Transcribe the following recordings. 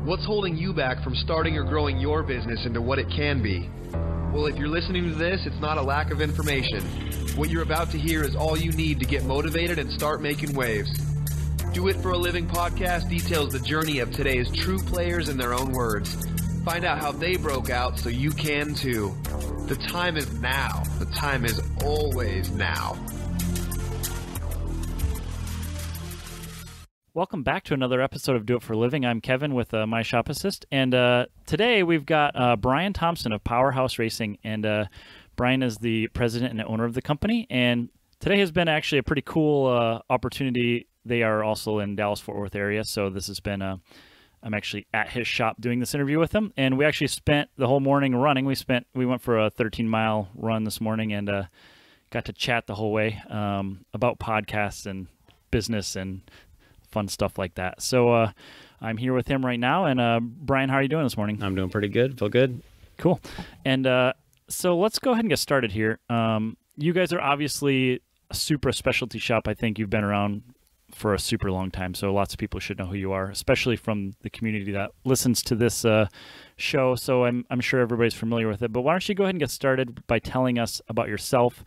What's holding you back from starting or growing your business into what it can be? Well, if you're listening to this, it's not a lack of information. What you're about to hear is all you need to get motivated and start making waves. Do It for a Living podcast details the journey of today's true players in their own words. Find out how they broke out so you can too. The time is now. The time is always now. Welcome back to another episode of Do It for a Living. I'm Kevin with My Shop Assist, and today we've got Bryan Thompson of Powerhouse Racing, and Bryan is the president and owner of the company, and today has been actually a pretty cool opportunity. They are also in Dallas-Fort Worth area, so this has been I'm actually at his shop doing this interview with him, and we actually spent the whole morning running. We went for a 13-mile run this morning and got to chat the whole way about podcasts and business and fun stuff like that. So I'm here with him right now. And Bryan, how are you doing this morning? I'm doing pretty good. Feel good. Cool. And so let's go ahead and get started here. You guys are obviously a super specialty shop. I think you've been around for a super long time, so lots of people should know who you are, especially from the community that listens to this show. So I'm sure everybody's familiar with it. But why don't you go ahead and get started by telling us about yourself,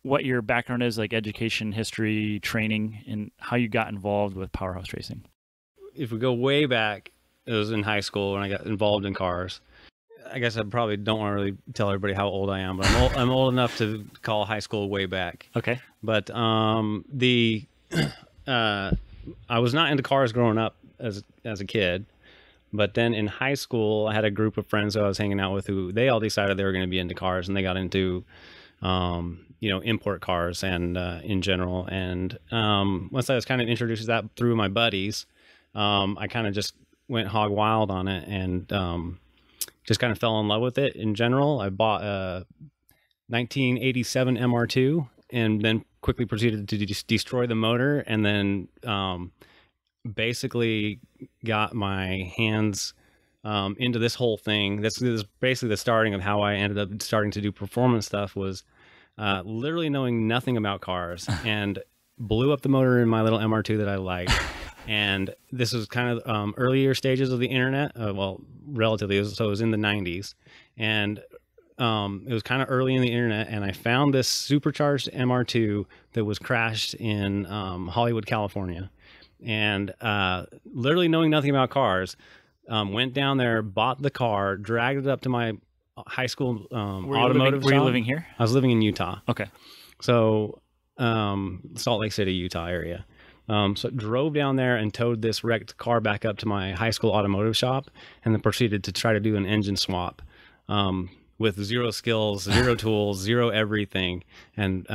what your background is, like education, history, training, and how you got involved with Powerhouse Racing. If we go way back, it was in high school when I got involved in cars. I guess I probably don't want to really tell everybody how old I am, but I'm old enough to call high school way back. Okay. But I was not into cars growing up as a kid. But then in high school, I had a group of friends who I was hanging out with who they all decided they were going to be into cars, and they got into import cars and in general. And once I was kind of introduced to that through my buddies, I kind of just went hog wild on it and just kind of fell in love with it in general. I bought a 1987 MR2 and then quickly proceeded to destroy the motor, and then basically got my hands into this whole thing. This is basically the starting of how I ended up starting to do performance stuff, was literally knowing nothing about cars, and blew up the motor in my little MR2 that I liked. And this was kind of earlier stages of the internet, well, relatively, so it was in the 90s. And it was kind of early in the internet, and I found this supercharged MR2 that was crashed in Hollywood, California. And literally knowing nothing about cars, went down there, bought the car, dragged it up to my high school automotive shop. Were you living here? I was living in Utah. Okay. So Salt Lake City, Utah area. So drove down there and towed this wrecked car back up to my high school automotive shop, and then proceeded to try to do an engine swap with zero skills, zero tools, zero everything, and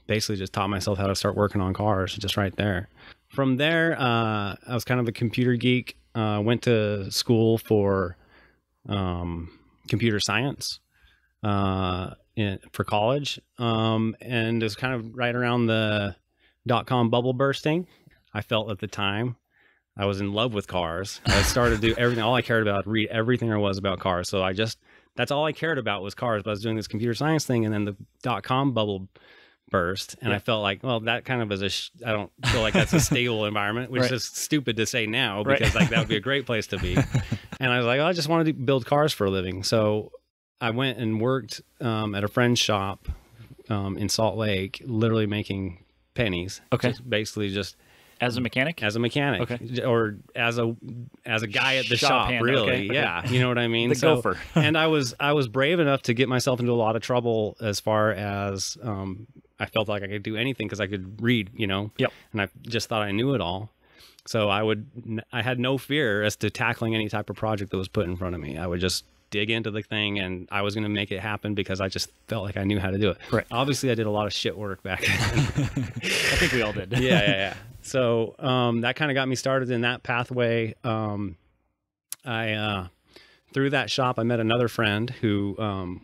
basically just taught myself how to start working on cars just right there. From there, I was kind of a computer geek. Went to school for computer science for college, and it was kind of right around the .com bubble bursting. I felt at the time I was in love with cars. I started to do everything. All I cared about, read everything there was about cars. So that's all I cared about was cars. But I was doing this computer science thing, and then the .com bubble burst, and I felt like, well, that kind of is I don't feel like that's a stable environment, which is stupid to say now, because like that would be a great place to be. And I was like, I just want to build cars for a living. So I went and worked at a friend's shop in Salt Lake, literally making pennies. Okay. Basically just as a mechanic? As a mechanic. Okay. Or as a guy at the shop, hand, really. Okay. Yeah. You know what I mean? The gopher. And I was brave enough to get myself into a lot of trouble as far as I felt like I could do anything because I could read, Yep. And I just thought I knew it all. So I had no fear as to tackling any type of project that was put in front of me. I would just dig into the thing, and I was going to make it happen because I just felt like I knew how to do it. Right. Obviously, I did a lot of shit work back then. I think we all did. Yeah. So that kind of got me started in that pathway. Through that shop, I met another friend who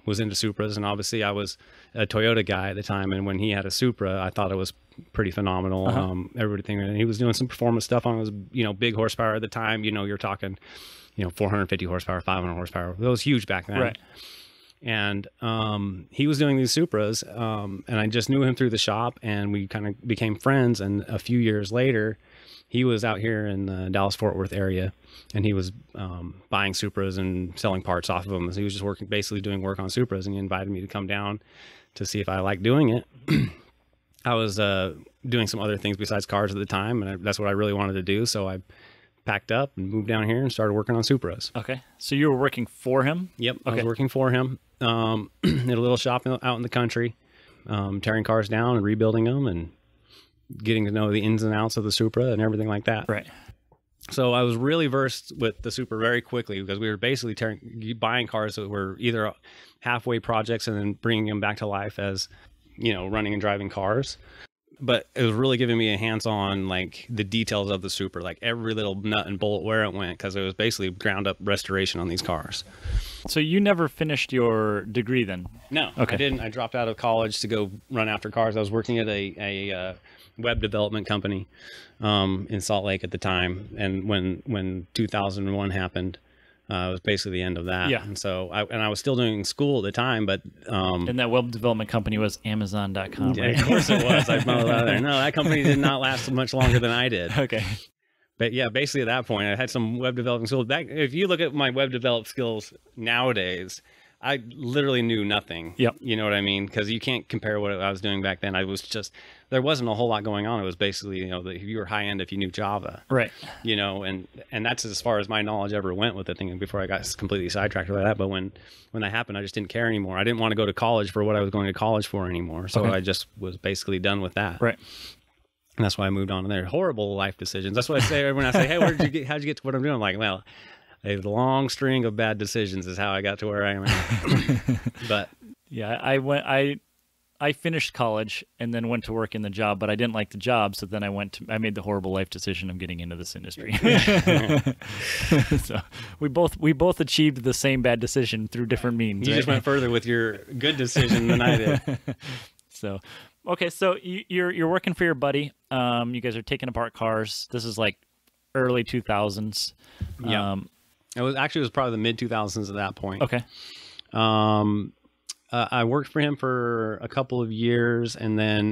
was into Supras, and obviously I was a Toyota guy at the time. And when he had a Supra, I thought it was pretty phenomenal. Everything, and he was doing some performance stuff on it. Was big horsepower at the time. You're talking 450 horsepower, 500 horsepower. It was huge back then. Right. And he was doing these Supras, and I just knew him through the shop, and we kind of became friends. And a few years later, he was out here in the Dallas-Fort Worth area, and he was buying Supras and selling parts off of them. So he was just basically doing work on Supras, and he invited me to come down to see if I liked doing it. I was doing some other things besides cars at the time, and that's what I really wanted to do. So I packed up and moved down here and started working on Supras. Okay. So you were working for him? Yep. Okay. I was working for him in a little shop out in the country, tearing cars down and rebuilding them and getting to know the ins and outs of the Supra and everything like that. Right. So I was really versed with the Supra very quickly, because we were basically buying cars that were either halfway projects and then bringing them back to life as, running and driving cars. But it was really giving me a hands-on, like, the details of the Supra, like every little nut and bolt where it went, because it was basically ground-up restoration on these cars. So you never finished your degree then? No, okay. I didn't. I dropped out of college to go run after cars. I was working at a web development company in Salt Lake at the time, and when 2001 happened, it was basically the end of that. Yeah. And so I was still doing school at the time, but and that web development company was Amazon.com, yeah, right? Of course it was. I found out there. No, that company did not last much longer than I did. Okay. But yeah, basically at that point, I had some web developing skills. If you look at my web developed skills nowadays, I literally knew nothing. Yep. You know what I mean? Because you can't compare what I was doing back then. There wasn't a whole lot going on. It was basically, you were high end if you knew Java. Right. And that's as far as my knowledge ever went with the thing before I got completely sidetracked with that. But when that happened, I just didn't care anymore. I didn't want to go to college for what I was going to college for anymore. So I just was basically done with that. Right. And that's why I moved on to there. Horrible life decisions. That's what I say when I say, hey, how'd you get to what I'm doing? I'm like, well, a long string of bad decisions is how I got to where I am now. But yeah, I finished college and then went to work in the job, but I didn't like the job. So then I made the horrible life decision of getting into this industry. So we both achieved the same bad decision through different means. You just went further with your good decision than I did. So, okay. So you're working for your buddy. You guys are taking apart cars. This is like early 2000s. Yeah. It was probably the mid 2000s at that point. Okay. I worked for him for a couple of years, and then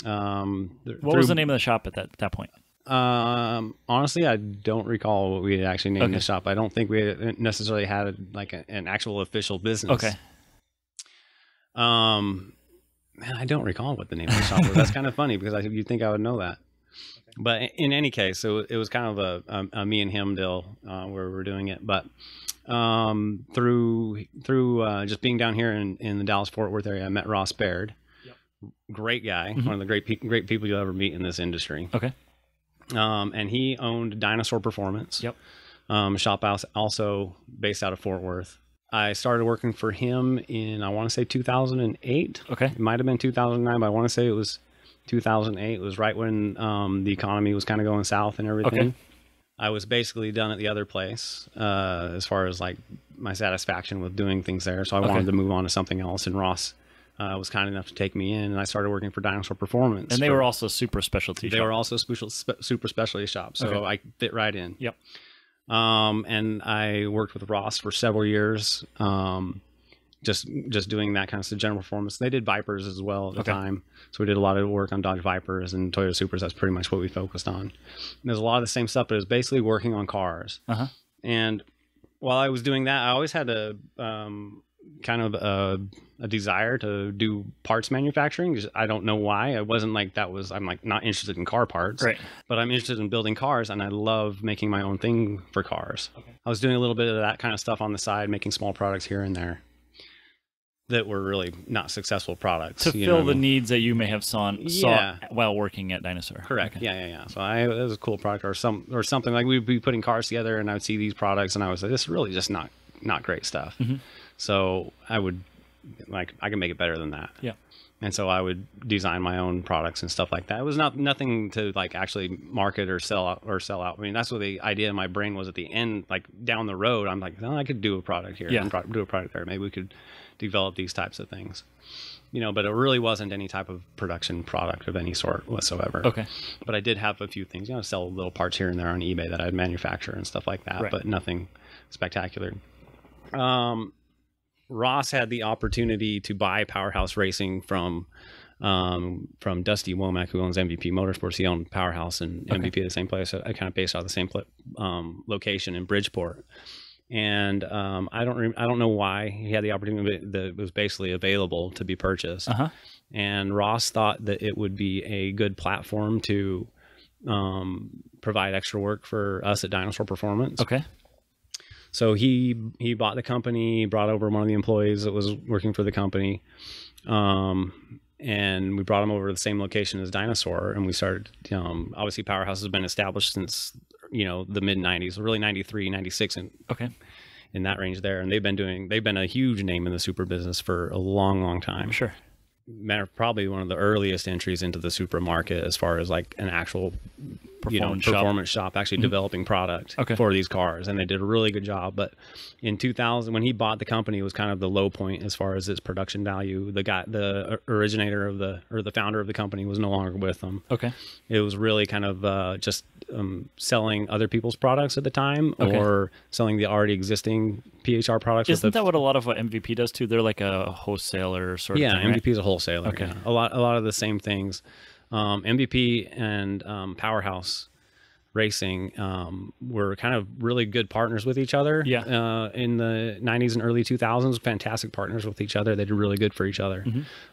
what was the name of the shop at that point? Honestly, I don't recall what we had actually named the shop. I don't think we had necessarily had an actual official business. Okay. Man, I don't recall what the name of the shop was. That's kind of funny, because you'd think I would know that. But in any case, so it was kind of a me and him deal where we were doing it. But through just being down here in the Dallas-Fort Worth area, I met Ross Baird. Yep. Great guy, one of the great people you'll ever meet in this industry. Okay. And he owned Dinosaur Performance. Yep. Shop house also based out of Fort Worth. I started working for him in, I want to say 2008. Okay. It might have been 2009, but I want to say it was 2008. It was right when the economy was kind of going south and everything. Okay. I was basically done at the other place as far as like my satisfaction with doing things there. So I wanted to move on to something else. And Ross was kind enough to take me in, and I started working for Dinosaur Performance. And they were also super specialty. They were also super specialty shops. So I fit right in. Yep. And I worked with Ross for several years. Just doing that kind of stuff, general performance. They did Vipers as well at the time. So we did a lot of work on Dodge Vipers and Toyota Supras. That's pretty much what we focused on. And there's a lot of the same stuff, but it was basically working on cars. And while I was doing that, I always had a kind of a desire to do parts manufacturing. Just, I don't know why. I wasn't like I'm like not interested in car parts, right? But I'm interested in building cars, and I love making my own thing for cars. I was doing a little bit of that kind of stuff on the side, making small products here and there that were really not successful products to fill the needs that you may have saw while working at Dinosaur. Correct. Okay. Yeah. So it was a cool product, or something like we'd be putting cars together, and I would see these products, and I was like, this is really just not great stuff. So I would I can make it better than that. Yeah. And so I would design my own products and stuff like that. It was nothing to like actually market or sell out. I mean, that's what the idea in my brain was at the end, like down the road. I'm like, I could do a product here, and do a product there. Maybe we could develop these types of things, but it really wasn't any type of production product of any sort whatsoever. Okay. But I did have a few things, sell little parts here and there on eBay that I'd manufacture and stuff like that, but nothing spectacular. Ross had the opportunity to buy Powerhouse Racing from from Dusty Womack, who owns MVP Motorsports. He owned Powerhouse and MVP at the same place. So I kind of based out of the same location in Bridgeport. And I don't know why he had the opportunity that was basically available to be purchased. And Ross thought that it would be a good platform to provide extra work for us at Dinosaur Performance. So he bought the company, brought over one of the employees that was working for the company, and we brought him over to the same location as Dinosaur, and we started. Obviously, Powerhouse has been established since the mid '90s, really '93, '96, and in that range there. And they've been a huge name in the super business for a long time. Probably one of the earliest entries into the super market as far as like an actual performance shop actually developing product for these cars, and they did a really good job. But in 2000, when he bought the company, it was kind of the low point as far as its production value. The originator of the founder of the company was no longer with them. It was really kind of just selling other people's products at the time, or selling the already existing PHR products. Isn't that what a lot of what MVP does too? They're like a wholesaler sort of thing, MVP is a wholesaler. A lot of the same things. MVP and Powerhouse Racing were kind of really good partners with each other. In the 90s and early 2000s, fantastic partners with each other. They did really good for each other.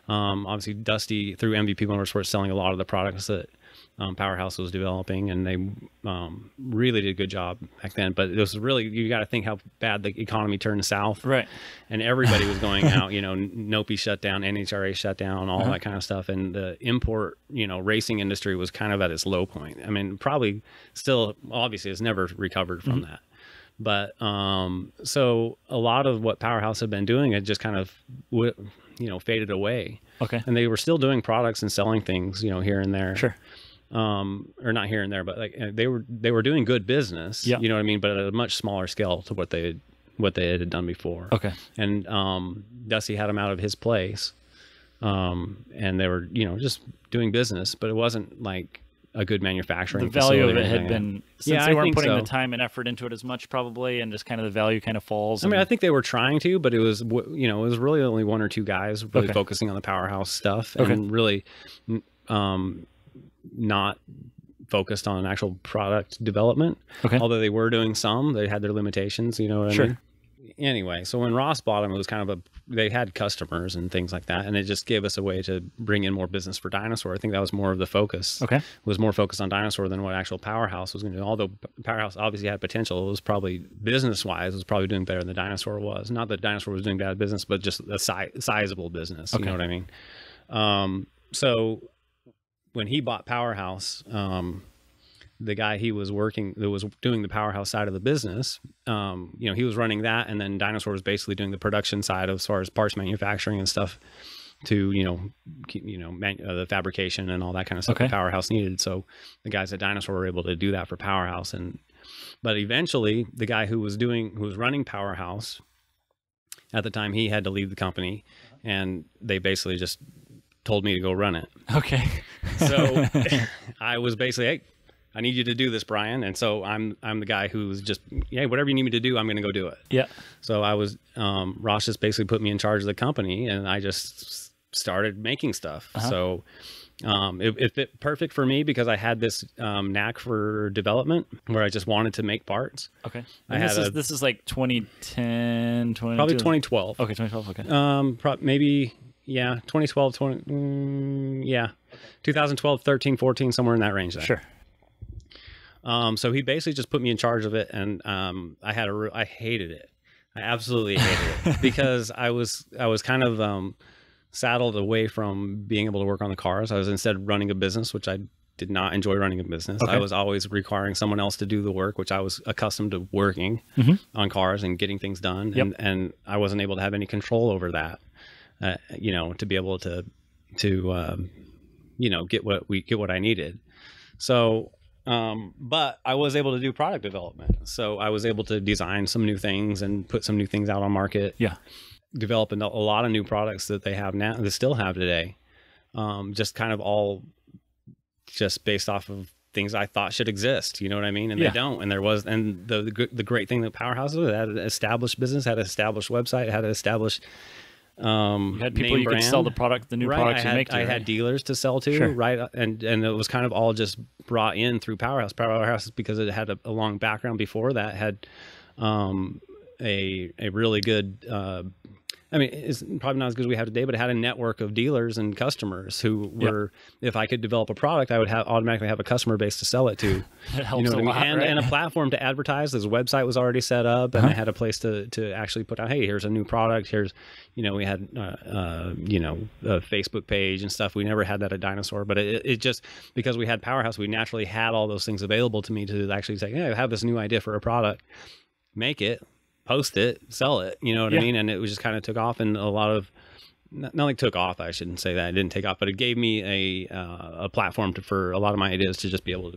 Obviously, Dusty through MVP Motorsports selling a lot of the products that Powerhouse was developing, and they really did a good job back then. But it was really, you got to think how bad the economy turned south, and everybody was going out. NOPI shut down, NHRA shut down, all that kind of stuff, and the import racing industry was kind of at its low point. I mean, probably still, obviously it's never recovered from that, but so a lot of what Powerhouse had been doing had just kind of faded away. And they were still doing products and selling things here and there, or not here and there, but like they were doing good business, you know what I mean, but at a much smaller scale to what they had done before. And Dusty had them out of his place, and they were just doing business, but it wasn't like a good manufacturing. The value of it had been, since they weren't putting the time and effort into it as much, probably, and just kind of the value kind of falls. I mean, I think they were trying to, but it was it was really only one or two guys really focusing on the Powerhouse stuff, and really not focused on actual product development. Although they were doing some, they had their limitations. You know what I mean? Anyway, so when Ross bought them, it was kind of they had customers and things like that, and it just gave us a way to bring in more business for Dinosaur. I think that was more of the focus. It was more focused on Dinosaur than what actual Powerhouse was going to do. Although Powerhouse obviously had potential, it was probably business-wise, it was probably doing better than Dinosaur was. Not that Dinosaur was doing bad business, but just a sizable business. You know what I mean? So when he bought Powerhouse, the guy he was working that was doing the Powerhouse side of the business, he was running that, and then Dinosaur was basically doing the production side as far as parts manufacturing and stuff to keep the fabrication and all that kind of stuff that Powerhouse needed. So the guys at Dinosaur were able to do that for Powerhouse, but eventually the guy who was running Powerhouse at the time, he had to leave the company, and they basically just told me to go run it. So I was basically, hey, I need you to do this, Bryan. And so I'm the guy who's just, whatever you need me to do, I'm going to go do it. So I was, Ross just basically put me in charge of the company, and I just started making stuff. So it fit perfect for me because I had this knack for development where I just wanted to make parts. This is like 2010, probably 2012. 2012. Maybe, 2012, 2012, 13, 14, somewhere in that range there. So he basically just put me in charge of it, and I hated it. I absolutely hated it because I was kind of saddled away from being able to work on the cars. I was instead running a business, which I did not enjoy running a business. I was always requiring someone else to do the work, which I was accustomed to working on cars and getting things done, and I wasn't able to have any control over that. To be able to get what I needed. So. But I was able to do product development. So I was able to design some new things and put some new things out on market. Developing a lot of new products that they have now, they still have today. Just kind of all just based off of things I thought should exist. You know what I mean? And they don't. And the great thing that Powerhouse was, it had an established business, had an established website, had an established You had people you could sell the product, the new products you make to. I had dealers to sell to, right? And it was kind of all just brought in through Powerhouse. Powerhouse, because it had a long background before that, had a really good. I mean, it's probably not as good as we have today, but it had a network of dealers and customers who were, if I could develop a product, I would automatically have a customer base to sell it to. It helps a lot, right? And a platform to advertise. His website was already set up, and I had a place to actually put out, hey, here's a new product. Here's, we had, a Facebook page and stuff. We never had that at Dinosaur, but it just, because we had Powerhouse, we naturally had all those things available to me to actually say, hey, I have this new idea for a product, make it, post it, sell it, you know what I mean? And it was just kind of took off, and a lot of, not like took off, I shouldn't say that, it didn't take off, but it gave me a platform for a lot of my ideas to just be able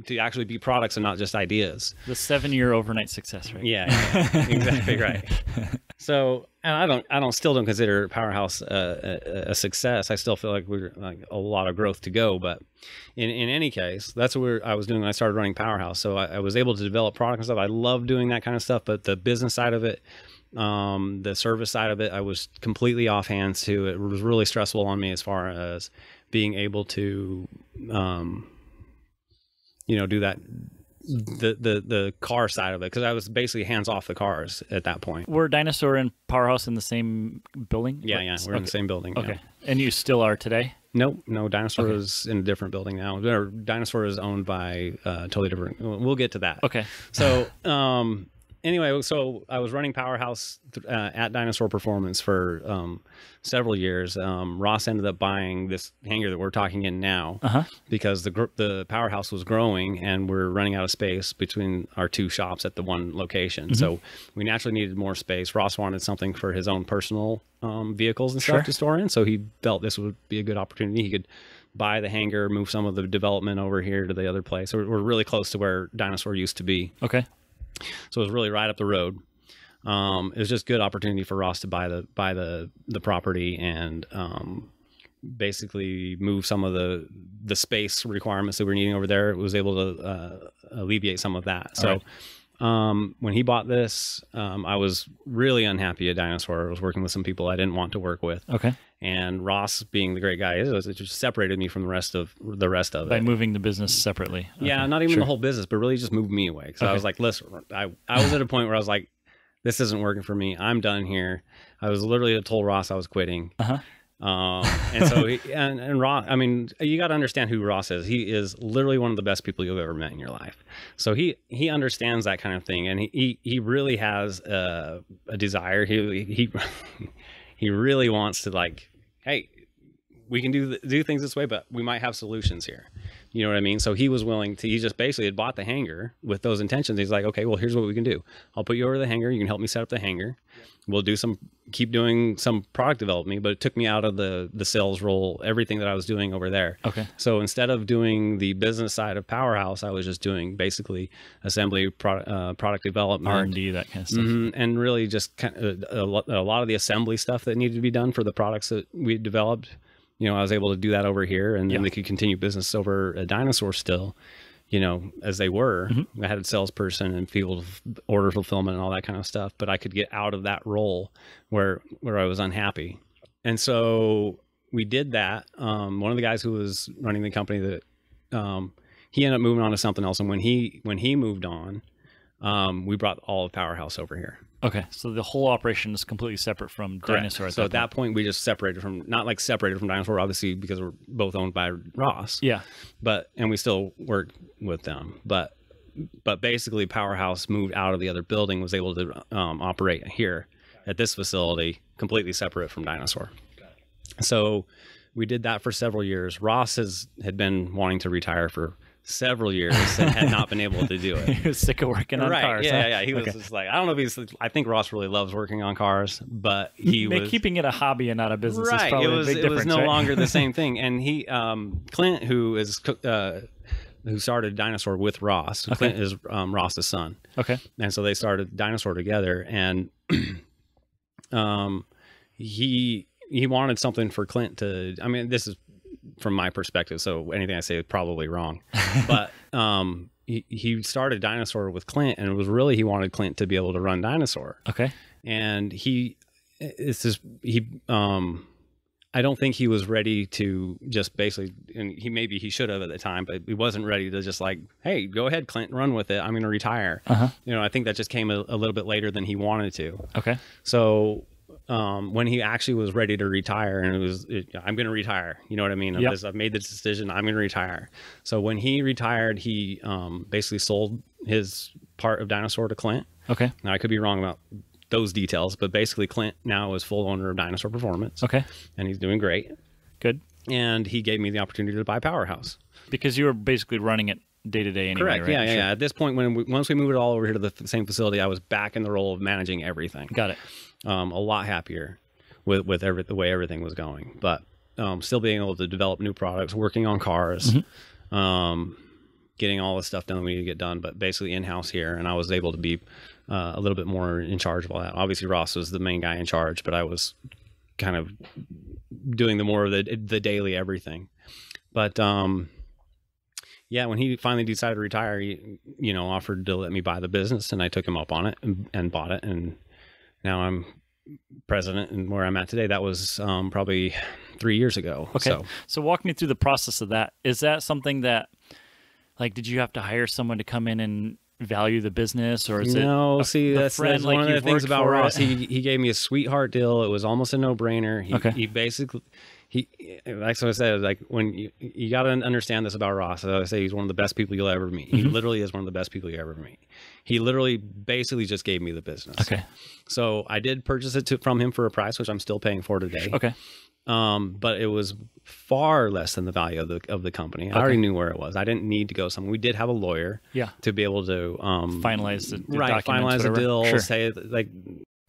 to actually be products and not just ideas. The 7-year overnight success, right? Yeah, exactly right. So, and I still don't consider Powerhouse a success. I still feel like we're like a lot of growth to go, but in any case, that's what I was doing when I started running Powerhouse. So I was able to develop product and stuff. I love doing that kind of stuff, but the business side of it, the service side of it, I was completely off hands to. It was really stressful on me as far as being able to, do that, the car side of it, because I was basically hands off the cars at that point. Were Dinosaur and Powerhouse in the same building? Yeah, we're in the same building. Okay, yeah. And you still are today? No, Dinosaur is in a different building now. Dinosaur is owned by totally different. We'll get to that. Okay. So, anyway, so I was running Powerhouse at Dinosaur Performance for several years. Ross ended up buying this hangar that we're talking in now because the Powerhouse was growing and we're running out of space between our two shops at the one location. So we naturally needed more space. Ross wanted something for his own personal vehicles and stuff to store in. So he felt this would be a good opportunity. He could buy the hangar, move some of the development over here to the other place. So we're really close to where Dinosaur used to be. Okay. So it was really right up the road. It was just good opportunity for Ross to buy the property and basically move some of the space requirements that we're needing over there. It was able to alleviate some of that. So when he bought this, I was really unhappy at Dinosaur. I was working with some people I didn't want to work with. Okay. And Ross, being the great guy he is, it just separated me from the rest of it. By moving the business separately. Yeah, not even the whole business, but really just moved me away. So I was like, listen, I was at a point where I was like, this isn't working for me. I'm done here. I was literally told Ross I was quitting. And so and Ross, I mean, you got to understand who Ross is. He is literally one of the best people you've ever met in your life. So he understands that kind of thing, and he really has a desire. He really wants to, like, hey, we can do things this way, but we might have solutions here. You know what I mean? So he was willing to, he just basically had bought the hangar with those intentions. He's like, okay, well, here's what we can do. I'll put you over the hangar. You can help me set up the hangar. We'll keep doing some product development, but it took me out of the sales role, everything that I was doing over there. Okay. So instead of doing the business side of Powerhouse, I was just doing basically assembly, product development, R&D, that kind of stuff. And really just kind of a lot of the assembly stuff that needed to be done for the products that we developed. I was able to do that over here, and then they could continue business over at Dinosaur still, as they were. I had a salesperson and field order fulfillment and all that kind of stuff, but I could get out of that role where I was unhappy. And so we did that. One of the guys who was running the company, that he ended up moving on to something else. And when he moved on, we brought all of Powerhouse over here. Okay, so the whole operation is completely separate from Dinosaur. So at that point, we just separated from, not like separated from Dinosaur, obviously, because we're both owned by Ross. Yeah. And we still work with them. But basically, Powerhouse moved out of the other building, was able to operate here at this facility, completely separate from Dinosaur. So we did that for several years. Ross had been wanting to retire for several years and had not been able to do it. He was sick of working on cars. Yeah. He was just like, I don't know if I think Ross really loves working on cars, but he was keeping it a hobby and not a business. Is probably a big difference, it was no longer the same thing. And he, Clint, who started Dinosaur with Ross. Clint is Ross's son. Okay. And so they started Dinosaur together, and he wanted something for Clint to, I mean, this is from my perspective, so anything I say is probably wrong. But he started Dinosaur with Clint, and it was really, he wanted Clint to be able to run Dinosaur. Okay. And it's just I don't think he was ready to just basically, and he should have at the time, but he wasn't ready to just like, hey, go ahead, Clint, run with it. I'm going to retire. I think that just came a little bit later than he wanted to. Okay. So when he actually was ready to retire, and I'm going to retire. You know what I mean? I've made this decision. I'm going to retire. So when he retired, he basically sold his part of Dinosaur to Clint. Okay. Now I could be wrong about those details, but basically Clint now is full owner of Dinosaur Performance. Okay. And he's doing great. Good. And he gave me the opportunity to buy Powerhouse. Because you were basically running it day to day anyway, correct. Right? Yeah, Sure. yeah. At this point, once we moved it all over here to the same facility, I was back in the role of managing everything. Got it. A lot happier with the way everything was going, but still being able to develop new products, working on cars, getting all the stuff done that we need to get done, but basically in-house here. And I was able to be a little bit more in charge of all that. Obviously Ross was the main guy in charge, but I was kind of doing the more of the daily everything. But yeah, when he finally decided to retire, he offered to let me buy the business, and I took him up on it and bought it. And now I'm president, and where I'm at today, that was probably 3 years ago. Okay. So walk me through the process of that. Is that something that, like, did you have to hire someone to come in and value the business, or is no? See, that's one of the things about Ross. He gave me a sweetheart deal. It was almost a no-brainer. He basically, like I said, like when you got to understand this about Ross. I say he's one of the best people you'll ever meet. He literally is one of the best people you ever meet. He literally basically just gave me the business. Okay. So I did purchase it from him for a price, which I'm still paying for today. Okay. But it was far less than the value of the company. I already knew where it was. I didn't need to go somewhere. We did have a lawyer to be able to finalize the finalize the deal, sure. say like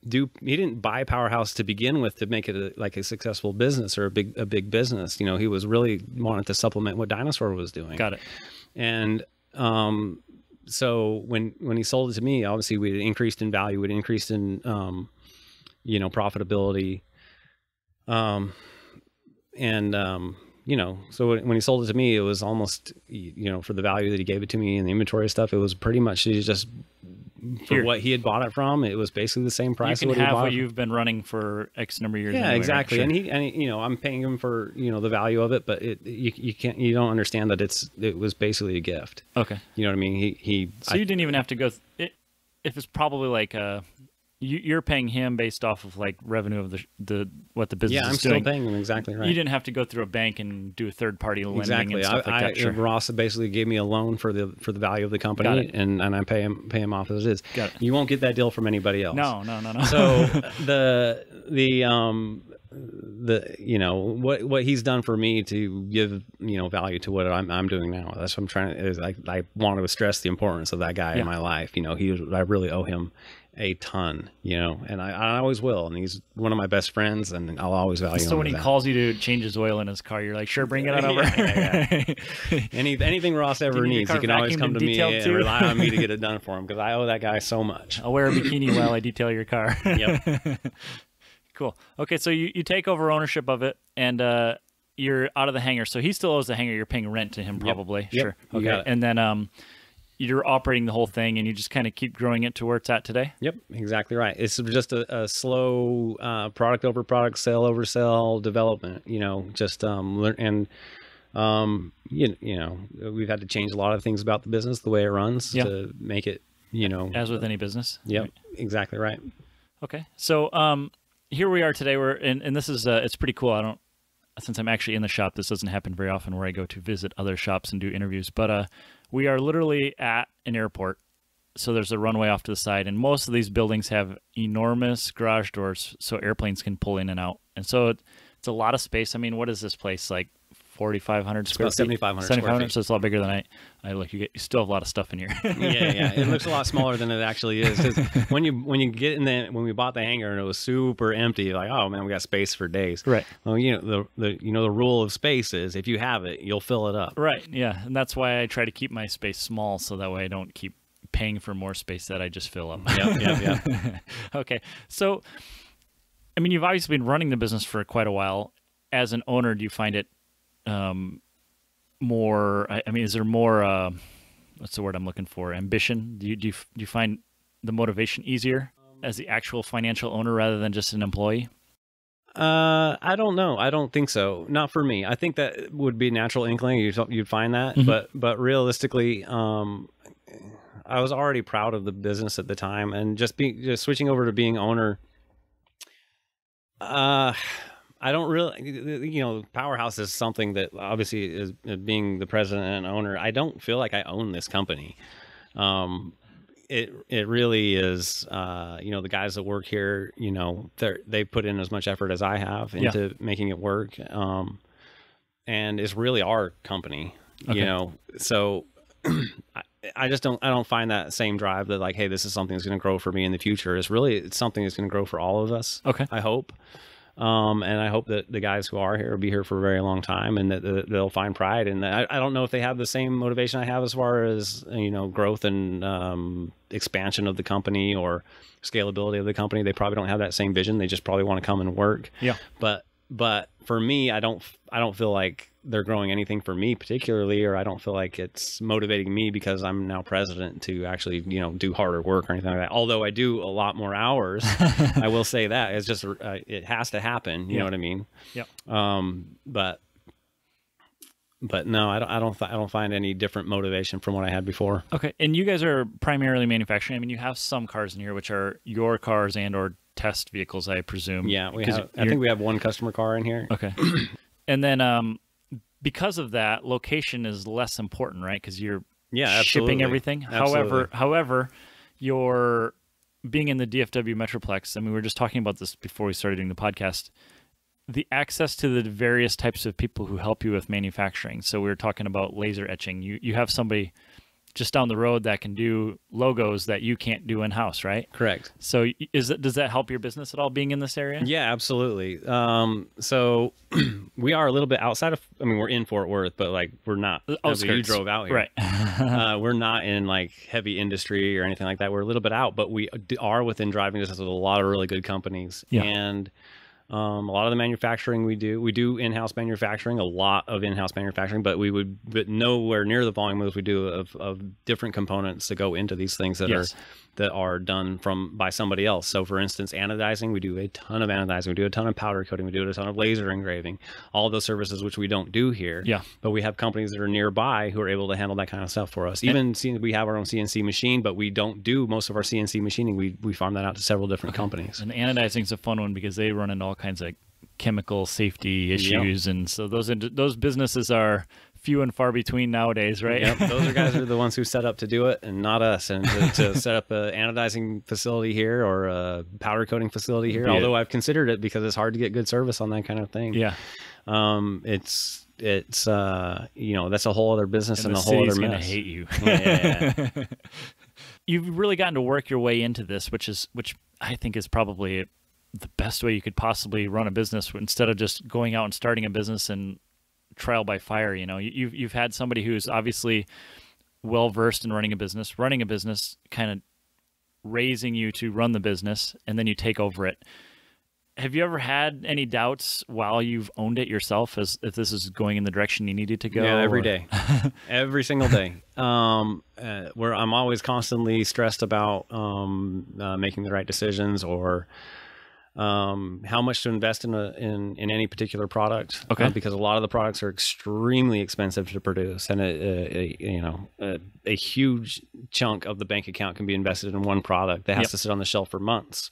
he didn't buy Powerhouse to begin with to make it like a successful business or a big business. He was really wanted to supplement what Dinosaur was doing. Got it. And so when he sold it to me, obviously we had increased in value, we'd increased in profitability. So when he sold it to me, it was almost, for the value that he gave it to me and the inventory stuff, it was pretty much just for what he had bought it from. It was basically the same price. You can have what you've been running for X number of years. Yeah, anyway, exactly. Right? Sure. And I'm paying him for, the value of it, but you don't understand that it was basically a gift. Okay. You know what I mean? You didn't even have to go, if it's probably like you're paying him based off of like revenue of the what the business is doing. Yeah, I'm still paying him, exactly right. You didn't have to go through a bank and do a third party lending exactly. and stuff like that. Sure. Ross basically gave me a loan for the value of the company, and I pay him off as it is. Got it. You won't get that deal from anybody else. No. So what he's done for me to give value to what I'm doing now. That's what I'm trying to. I want to stress the importance of that guy in my life. I really owe him a ton, and I always will. And he's one of my best friends, and I'll always value him. So when he calls you to change his oil in his car, you're like, sure, bring it on over. Anything Ross ever needs, he can always come to me and rely on me to get it done for him, because I owe that guy so much. I'll wear a bikini while I detail your car. Yep. Cool. Okay, so you take over ownership of it, and you're out of the hangar. So he still owes the hangar. You're paying rent to him, probably. Yep. Sure. Okay. And then you're operating the whole thing, and you just kind of keep growing it to where it's at today? Yep, exactly right. It's just a slow product over product, sale over sale development, we've had to change a lot of things about the business, the way it runs to make it, As with any business? Yep, right. Exactly right. Okay. So here we are today, and this is, it's pretty cool. Since I'm actually in the shop, this doesn't happen very often where I go to visit other shops and do interviews, but we are literally at an airport. So there's a runway off to the side, and most of these buildings have enormous garage doors so airplanes can pull in and out. And so it's a lot of space. I mean, what is this place, like 4,500 square feet? 7,500 square feet. So it's a lot bigger than I look. You still have a lot of stuff in here. yeah. It looks a lot smaller than it actually is. Because when you get in when we bought the hangar and it was super empty, you're like, oh man, we got space for days. Right. Well, the rule of space is if you have it, you'll fill it up. Right. Yeah, and that's why I try to keep my space small, so that way I don't keep paying for more space that I just fill up. Yep. Okay. So, I mean, you've obviously been running the business for quite a while. As an owner, do you find it more, I mean, is there more, what's the word I'm looking for? Ambition? Do you find the motivation easier as the actual financial owner rather than just an employee? I don't know. I don't think so. Not for me. I think that would be a natural inkling. You'd find that, but realistically, I was already proud of the business at the time, and just switching over to being owner. I don't really, Powerhouse is something that obviously is being the president and owner. I don't feel like I own this company. It really is, the guys that work here, they put in as much effort as I have into making it work. And it's really our company, so I don't find that same drive that like, hey, this is something that's going to grow for me in the future. It's something that's going to grow for all of us. Okay. I hope. And I hope that the guys who are here will be here for a very long time, and that they'll find pride. And I don't know if they have the same motivation I have as far as, growth and expansion of the company or scalability of the company. They probably don't have that same vision. They just probably want to come and work. Yeah. But for me, I don't feel like they're growing anything for me particularly, or I don't feel like it's motivating me because I'm now president to actually, do harder work or anything like that. Although I do a lot more hours, I will say that it's just, it has to happen. You know what I mean? Yeah. But no, I don't find any different motivation from what I had before. Okay. And you guys are primarily manufacturing. I mean, you have some cars in here, which are your cars and or test vehicles, I presume. Yeah. I think we have one customer car in here. Okay. And then, because of that, location is less important, right? Because you're shipping everything. Absolutely. However, you're being in the DFW Metroplex. I mean, we were just talking about this before we started doing the podcast. The access to the various types of people who help you with manufacturing. So we were talking about laser etching. You have somebody just down the road that can do logos that you can't do in-house, right? Correct. So does that help your business at all, being in this area? Yeah, absolutely. So we are a little bit outside of, we're in Fort Worth, but like we're not, you drove out here. Right. We're not in like heavy industry or anything like that. We're a little bit out, but we are within driving distance with a lot of really good companies. Yeah. And a lot of the manufacturing we do in-house manufacturing, a lot of in-house manufacturing, but but nowhere near the volume as we do of different components that go into these things that are done by somebody else. So for instance, anodizing, we do a ton of anodizing, we do a ton of powder coating, we do a ton of laser engraving, all of those services which we don't do here. Yeah. But we have companies that are nearby who are able to handle that kind of stuff for us. Even we have our own CNC machine, but we don't do most of our CNC machining. We farm that out to several different companies. And anodizing is a fun one because they run into all kinds of chemical safety issues, and so those businesses are few and far between nowadays, right? Yep, those guys are the ones who set up to do it, and not us. And to set up an anodizing facility here or a powder coating facility here, although I've considered it because it's hard to get good service on that kind of thing. Yeah, it's that's a whole other business and a whole other mess. Gonna hate you. Yeah. You've really gotten to work your way into this, which I think is probably the best way you could possibly run a business instead of just going out and starting a business and trial by fire. You've had somebody who's obviously well versed in running a business, kind of raising you to run the business, and then you take over it. Have you ever had any doubts while you've owned it yourself as if this is going in the direction you needed to go? Yeah, every day, every single day. Where I'm always constantly stressed about making the right decisions or how much to invest in any particular product. Okay. Because a lot of the products are extremely expensive to produce, and a huge chunk of the bank account can be invested in one product that has to sit on the shelf for months.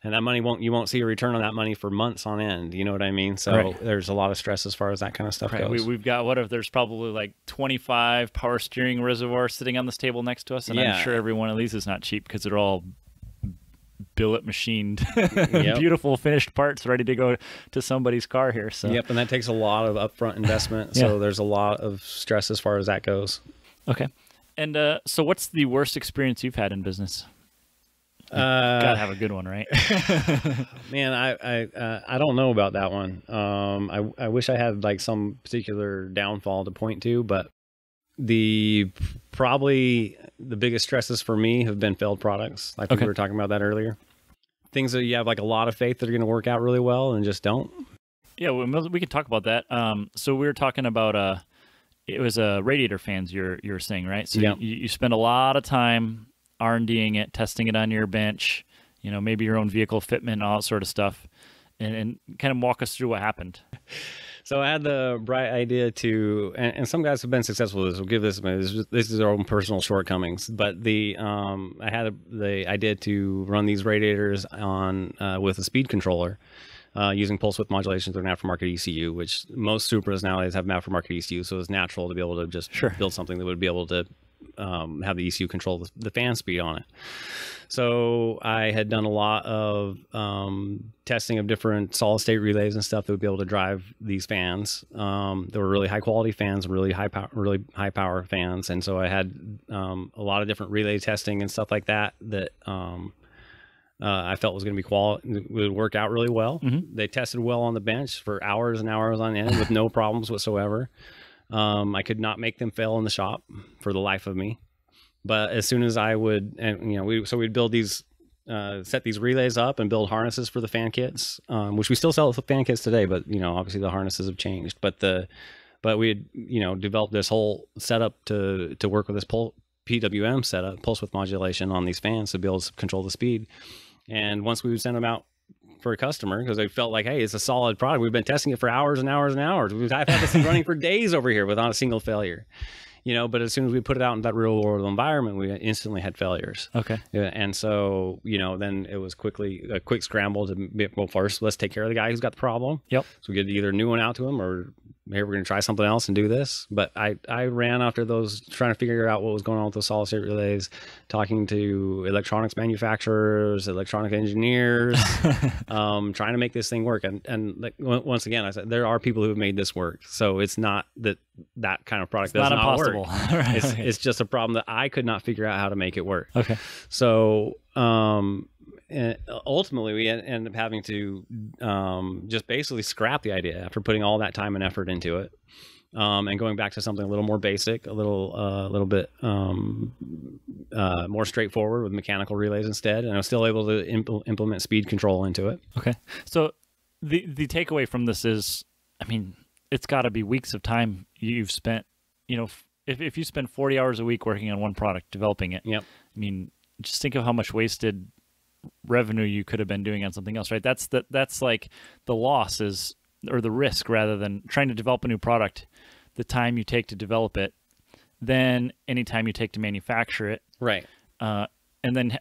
And that money you won't see a return on that money for months on end. You know what I mean? So there's a lot of stress as far as that kind of stuff goes. We've got, what if there's probably like 25 power steering reservoirs sitting on this table next to us, and I'm sure every one of these is not cheap because they're all billet machined, beautiful finished parts ready to go to somebody's car here. So and that takes a lot of upfront investment. So there's a lot of stress as far as that goes. Okay. And so what's the worst experience you've had in business? Gotta have a good one, right? Man, I don't know about that one. I wish I had like some particular downfall to point to, but probably the biggest stresses for me have been failed products. Like we were talking about that earlier. Things that you have like a lot of faith that are going to work out really well and just don't. Yeah, we can talk about that. So we were talking about it was radiator fans you're saying, right? So you spend a lot of time R&Ding it, testing it on your bench. you know, maybe your own vehicle fitment and all that sort of stuff, and kind of walk us through what happened. So I had the bright idea to, and some guys have been successful with this. We'll give this is their own personal shortcomings. But I had the idea to run these radiators on with a speed controller using pulse width modulation through an aftermarket ECU, which most Supras nowadays have an aftermarket ECU. So it's natural to be able to just build something that would be able to have the ECU control the fan speed on it. So I had done a lot of testing of different solid state relays and stuff that would be able to drive these fans. They were really high quality fans, really high power fans, and so I had a lot of different relay testing and stuff like that I felt was going to be would work out really well. Mm-hmm. They tested well on the bench for hours and hours on end with no problems whatsoever. I could not make them fail in the shop for the life of me. But as soon as I would, and you know, we'd build these, set these relays up and build harnesses for the fan kits, which we still sell the fan kits today. But you know, obviously the harnesses have changed. But we had, you know, developed this whole setup to work with this PWM setup, pulse width modulation on these fans to be able to control the speed. And once we would send them out for a customer, because they felt like, hey, it's a solid product. We've been testing it for hours and hours and hours. I've had this thing running for days over here without a single failure. You know, but as soon as we put it out in that real world environment, we instantly had failures. Okay. Yeah, and so, you know, then it was a quick scramble to be, well, first, let's take care of the guy who's got the problem. Yep. So we get either a new one out to him, or maybe we're going to try something else and do this. But I ran after those, trying to figure out what was going on with the solid state relays, talking to electronics manufacturers, electronic engineers, trying to make this thing work. And like, once again, I said, there are people who have made this work. So it's not that kind of product does not work. Right. It's just a problem that I could not figure out how to make it work. Okay. So and ultimately we ended up having to just basically scrap the idea after putting all that time and effort into it, and going back to something a little more basic, a little bit more straightforward with mechanical relays instead. And I was still able to implement speed control into it. Okay. So the takeaway from this is, I mean, it's got to be weeks of time you've spent, you know, if you spend 40 hours a week working on one product, developing it. Yep. I mean, just think of how much wasted revenue you could have been doing on something else, right? That's like the loss is, or the risk, rather than trying to develop a new product, the time you take to develop it, then any time you take to manufacture it. Right. And then,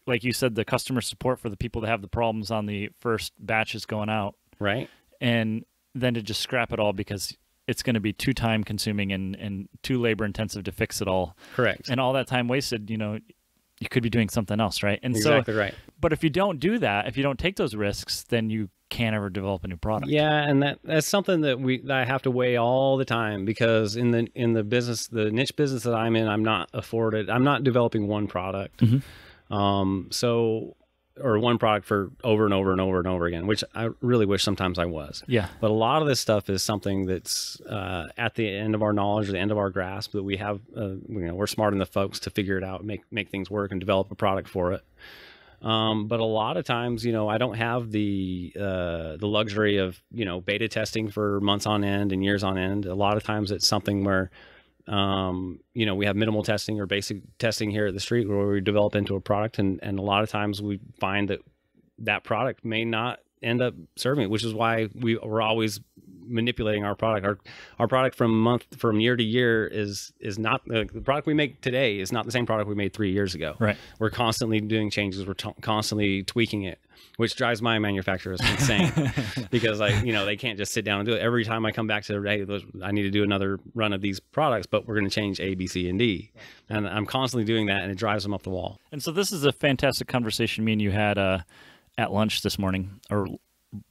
like you said, the customer support for the people that have the problems on the first batches going out. Right. And then to just scrap it all because it's going to be too time consuming and too labor intensive to fix it all. Correct. And all that time wasted, you know, you could be doing something else, right? And exactly so, right. But if you don't do that, if you don't take those risks, then you can't ever develop a new product. Yeah, and that's something that I have to weigh all the time, because in the business, the niche business that I'm in, I'm not developing one product. Mm-hmm. Or one product for over and over and over and over again, which I really wish sometimes I was. Yeah. But a lot of this stuff is something that's at the end of our knowledge, or the end of our grasp, that we have, you know, we're smart enough folks to figure it out, make things work and develop a product for it. But a lot of times, you know, I don't have the luxury of, you know, beta testing for months on end and years on end. A lot of times it's something where, you know, we have minimal testing or basic testing here at the street where we develop into a product. And a lot of times we find that product may not end up serving it, which is why we're always manipulating our product. Our product from year to year is not the product we make today is not the same product we made 3 years ago. Right. We're constantly doing changes. We're constantly tweaking it, which drives my manufacturers insane because they can't just sit down and do it. Every time I come back to, hey, I need to do another run of these products, but we're going to change A, B, C, and D. And I'm constantly doing that, and it drives them up the wall. And so this is a fantastic conversation me and you had at lunch this morning, or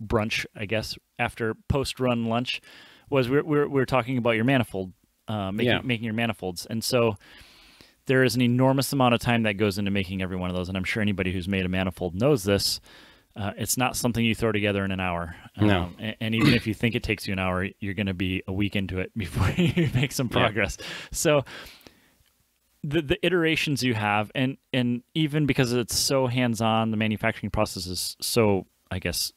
brunch, I guess, after post-run lunch, was we're talking about your manifold, making your manifolds. And so there is an enormous amount of time that goes into making every one of those. And I'm sure anybody who's made a manifold knows this. It's not something you throw together in an hour. No. And even if you think it takes you an hour, you're going to be a week into it before you make some progress. Yeah. So the iterations you have, and even because it's so hands-on, the manufacturing process is so, I guess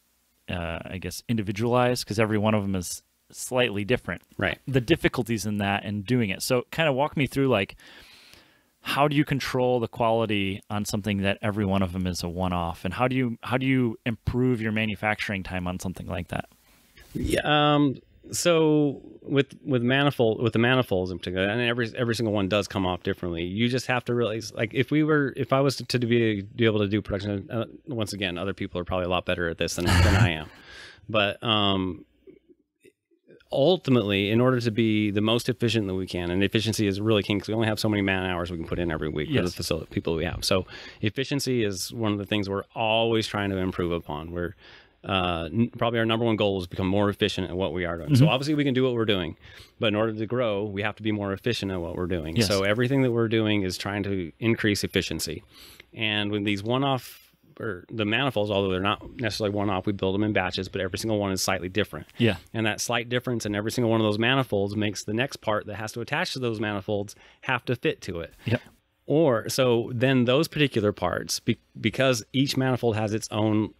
individualized, because every one of them is slightly different. Right. The difficulties in that and doing it. So kind of walk me through, like, how do you control the quality on something that every one of them is a one-off? And how do you improve your manufacturing time on something like that? Yeah. So with the manifolds in particular, and every single one does come off differently. You just have to realize, like, if I was to be able to do production, once again, other people are probably a lot better at this than I am. But ultimately, in order to be the most efficient that we can, and efficiency is really king, because we only have so many man hours we can put in every week for the facility people we have. So efficiency is one of the things we're always trying to improve upon. We're probably our number one goal is become more efficient at what we are doing. So obviously we can do what we're doing, but in order to grow, we have to be more efficient at what we're doing. So everything that we're doing is trying to increase efficiency. And when these one-off, or the manifolds, although they're not necessarily one-off, we build them in batches, but every single one is slightly different. Yeah. And that slight difference in every single one of those manifolds makes the next part that has to attach to those manifolds have to fit to it. Yep. Or so then those particular parts, because each manifold has its own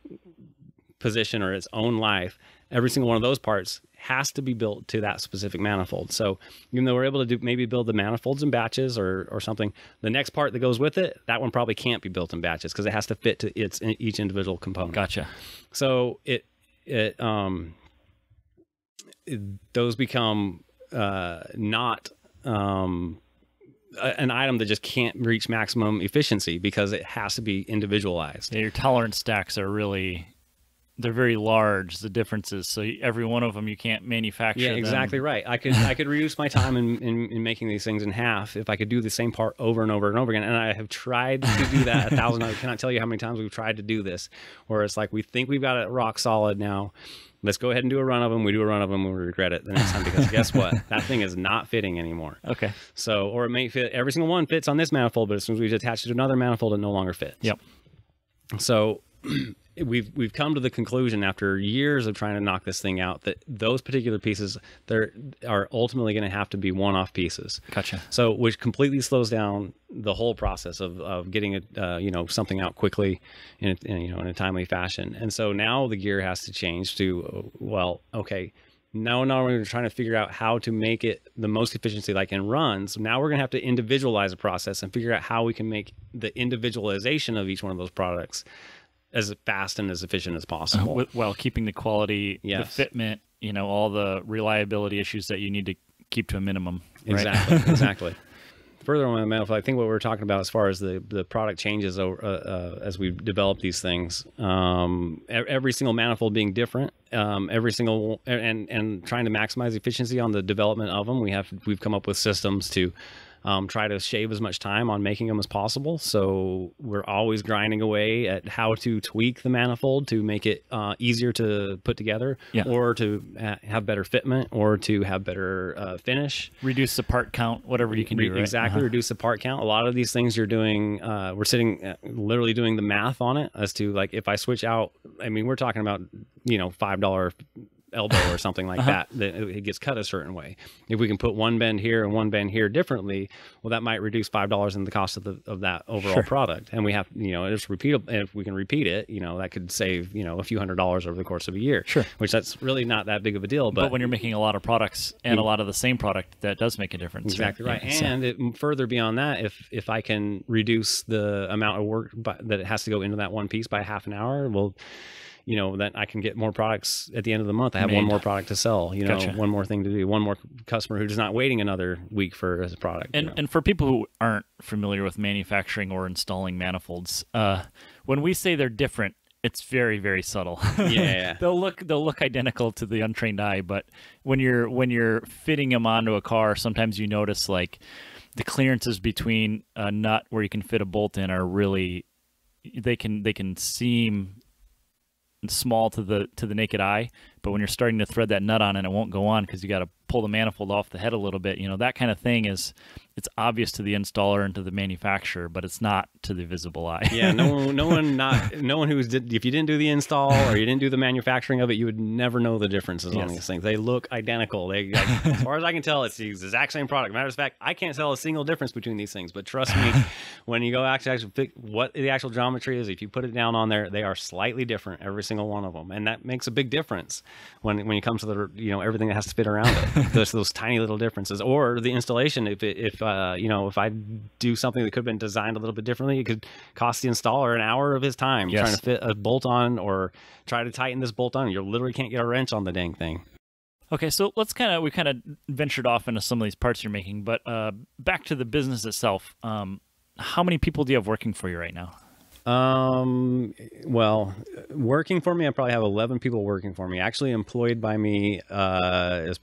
position or its own life, every single one of those parts has to be built to that specific manifold. So even though we're able to maybe build the manifolds in batches or something, the next part that goes with it, that one probably can't be built in batches because it has to fit to each individual component. Gotcha. So those become not an item that just can't reach maximum efficiency because it has to be individualized. Yeah, your tolerance stacks are they're very large, the differences. So every one of them you can't manufacture. Yeah, exactly right. I could reduce my time in making these things in half if I could do the same part over and over and over again. And I have tried to do that 1,000 times. I cannot tell you how many times we've tried to do this, where it's like we think we've got it rock solid now. Let's go ahead and do a run of them. We do a run of them and we regret it the next time because guess what? That thing is not fitting anymore. Okay. So, or it may fit, every single one fits on this manifold, but as soon as we attach it to another manifold, it no longer fits. Yep. So we've come to the conclusion after years of trying to knock this thing out that those particular pieces are ultimately going to have to be one-off pieces. Gotcha. So which completely slows down the whole process of getting it something out quickly in a timely fashion. And so now the gear has to change to now we're trying to figure out how to make it the most efficiency like in runs. Now we're going to have to individualize the process and figure out how we can make the individualization of each one of those products as fast and as efficient as possible, while keeping the quality, the fitment, all the reliability issues that you need to keep to a minimum. Right? Exactly. Exactly. Further on the manifold, I think what we're talking about as far as the product changes as we develop these things, every single manifold being different, every single and trying to maximize efficiency on the development of them, we've come up with systems to try to shave as much time on making them as possible. So we're always grinding away at how to tweak the manifold to make it easier to put together, or to have better fitment, or to have better finish. Reduce the part count, whatever you can do. Right? Exactly, reduce the part count. A lot of these things you're doing, we're sitting literally doing the math on it as to, like, if I switch out, I mean, we're talking about, $5 elbow or something like that it gets cut a certain way. If we can put one bend here and one bend here differently, well, that might reduce $5 in the cost of that overall product. And we have, it's repeatable. And if we can repeat it, that could save, a few $100s over the course of a year. Sure. Which that's really not that big of a deal. But when you're making a lot of products and a lot of the same product, that does make a difference. Exactly right. Yeah, and further beyond that, if I can reduce the amount of work that it has to go into that one piece by half an hour, well, that I can get more products at the end of the month. I have one more product to sell, gotcha. One more thing to do, one more customer who's not waiting another week for his product. And for people who aren't familiar with manufacturing or installing manifolds, when we say they're different, it's very, very subtle. Yeah. They'll look identical to the untrained eye, but when you're fitting them onto a car, sometimes you notice like the clearances between a nut where you can fit a bolt in are really, they can seem small to the naked eye, but when you're starting to thread that nut on and it won't go on because you got to pull the manifold off the head a little bit, that kind of thing it's obvious to the installer and to the manufacturer, but it's not to the visible eye. Yeah, no one if you didn't do the install or you didn't do the manufacturing of it, you would never know the differences on these things. They look identical. As far as I can tell, it's the exact same product. Matter of fact, I can't tell a single difference between these things, but trust me, when you go actually pick what the actual geometry is, if you put it down on there, they are slightly different, every single one of them, and that makes a big difference when it comes to the everything that has to fit around it. those tiny little differences, or the installation. If I do something that could have been designed a little bit differently, it could cost the installer an hour of his time trying to fit a bolt on or try to tighten this bolt on. You literally can't get a wrench on the dang thing. Okay, so we kind of ventured off into some of these parts you're making, but back to the business itself. How many people do you have working for you right now? Well, working for me, I probably have 11 people working for me. Actually employed by me, I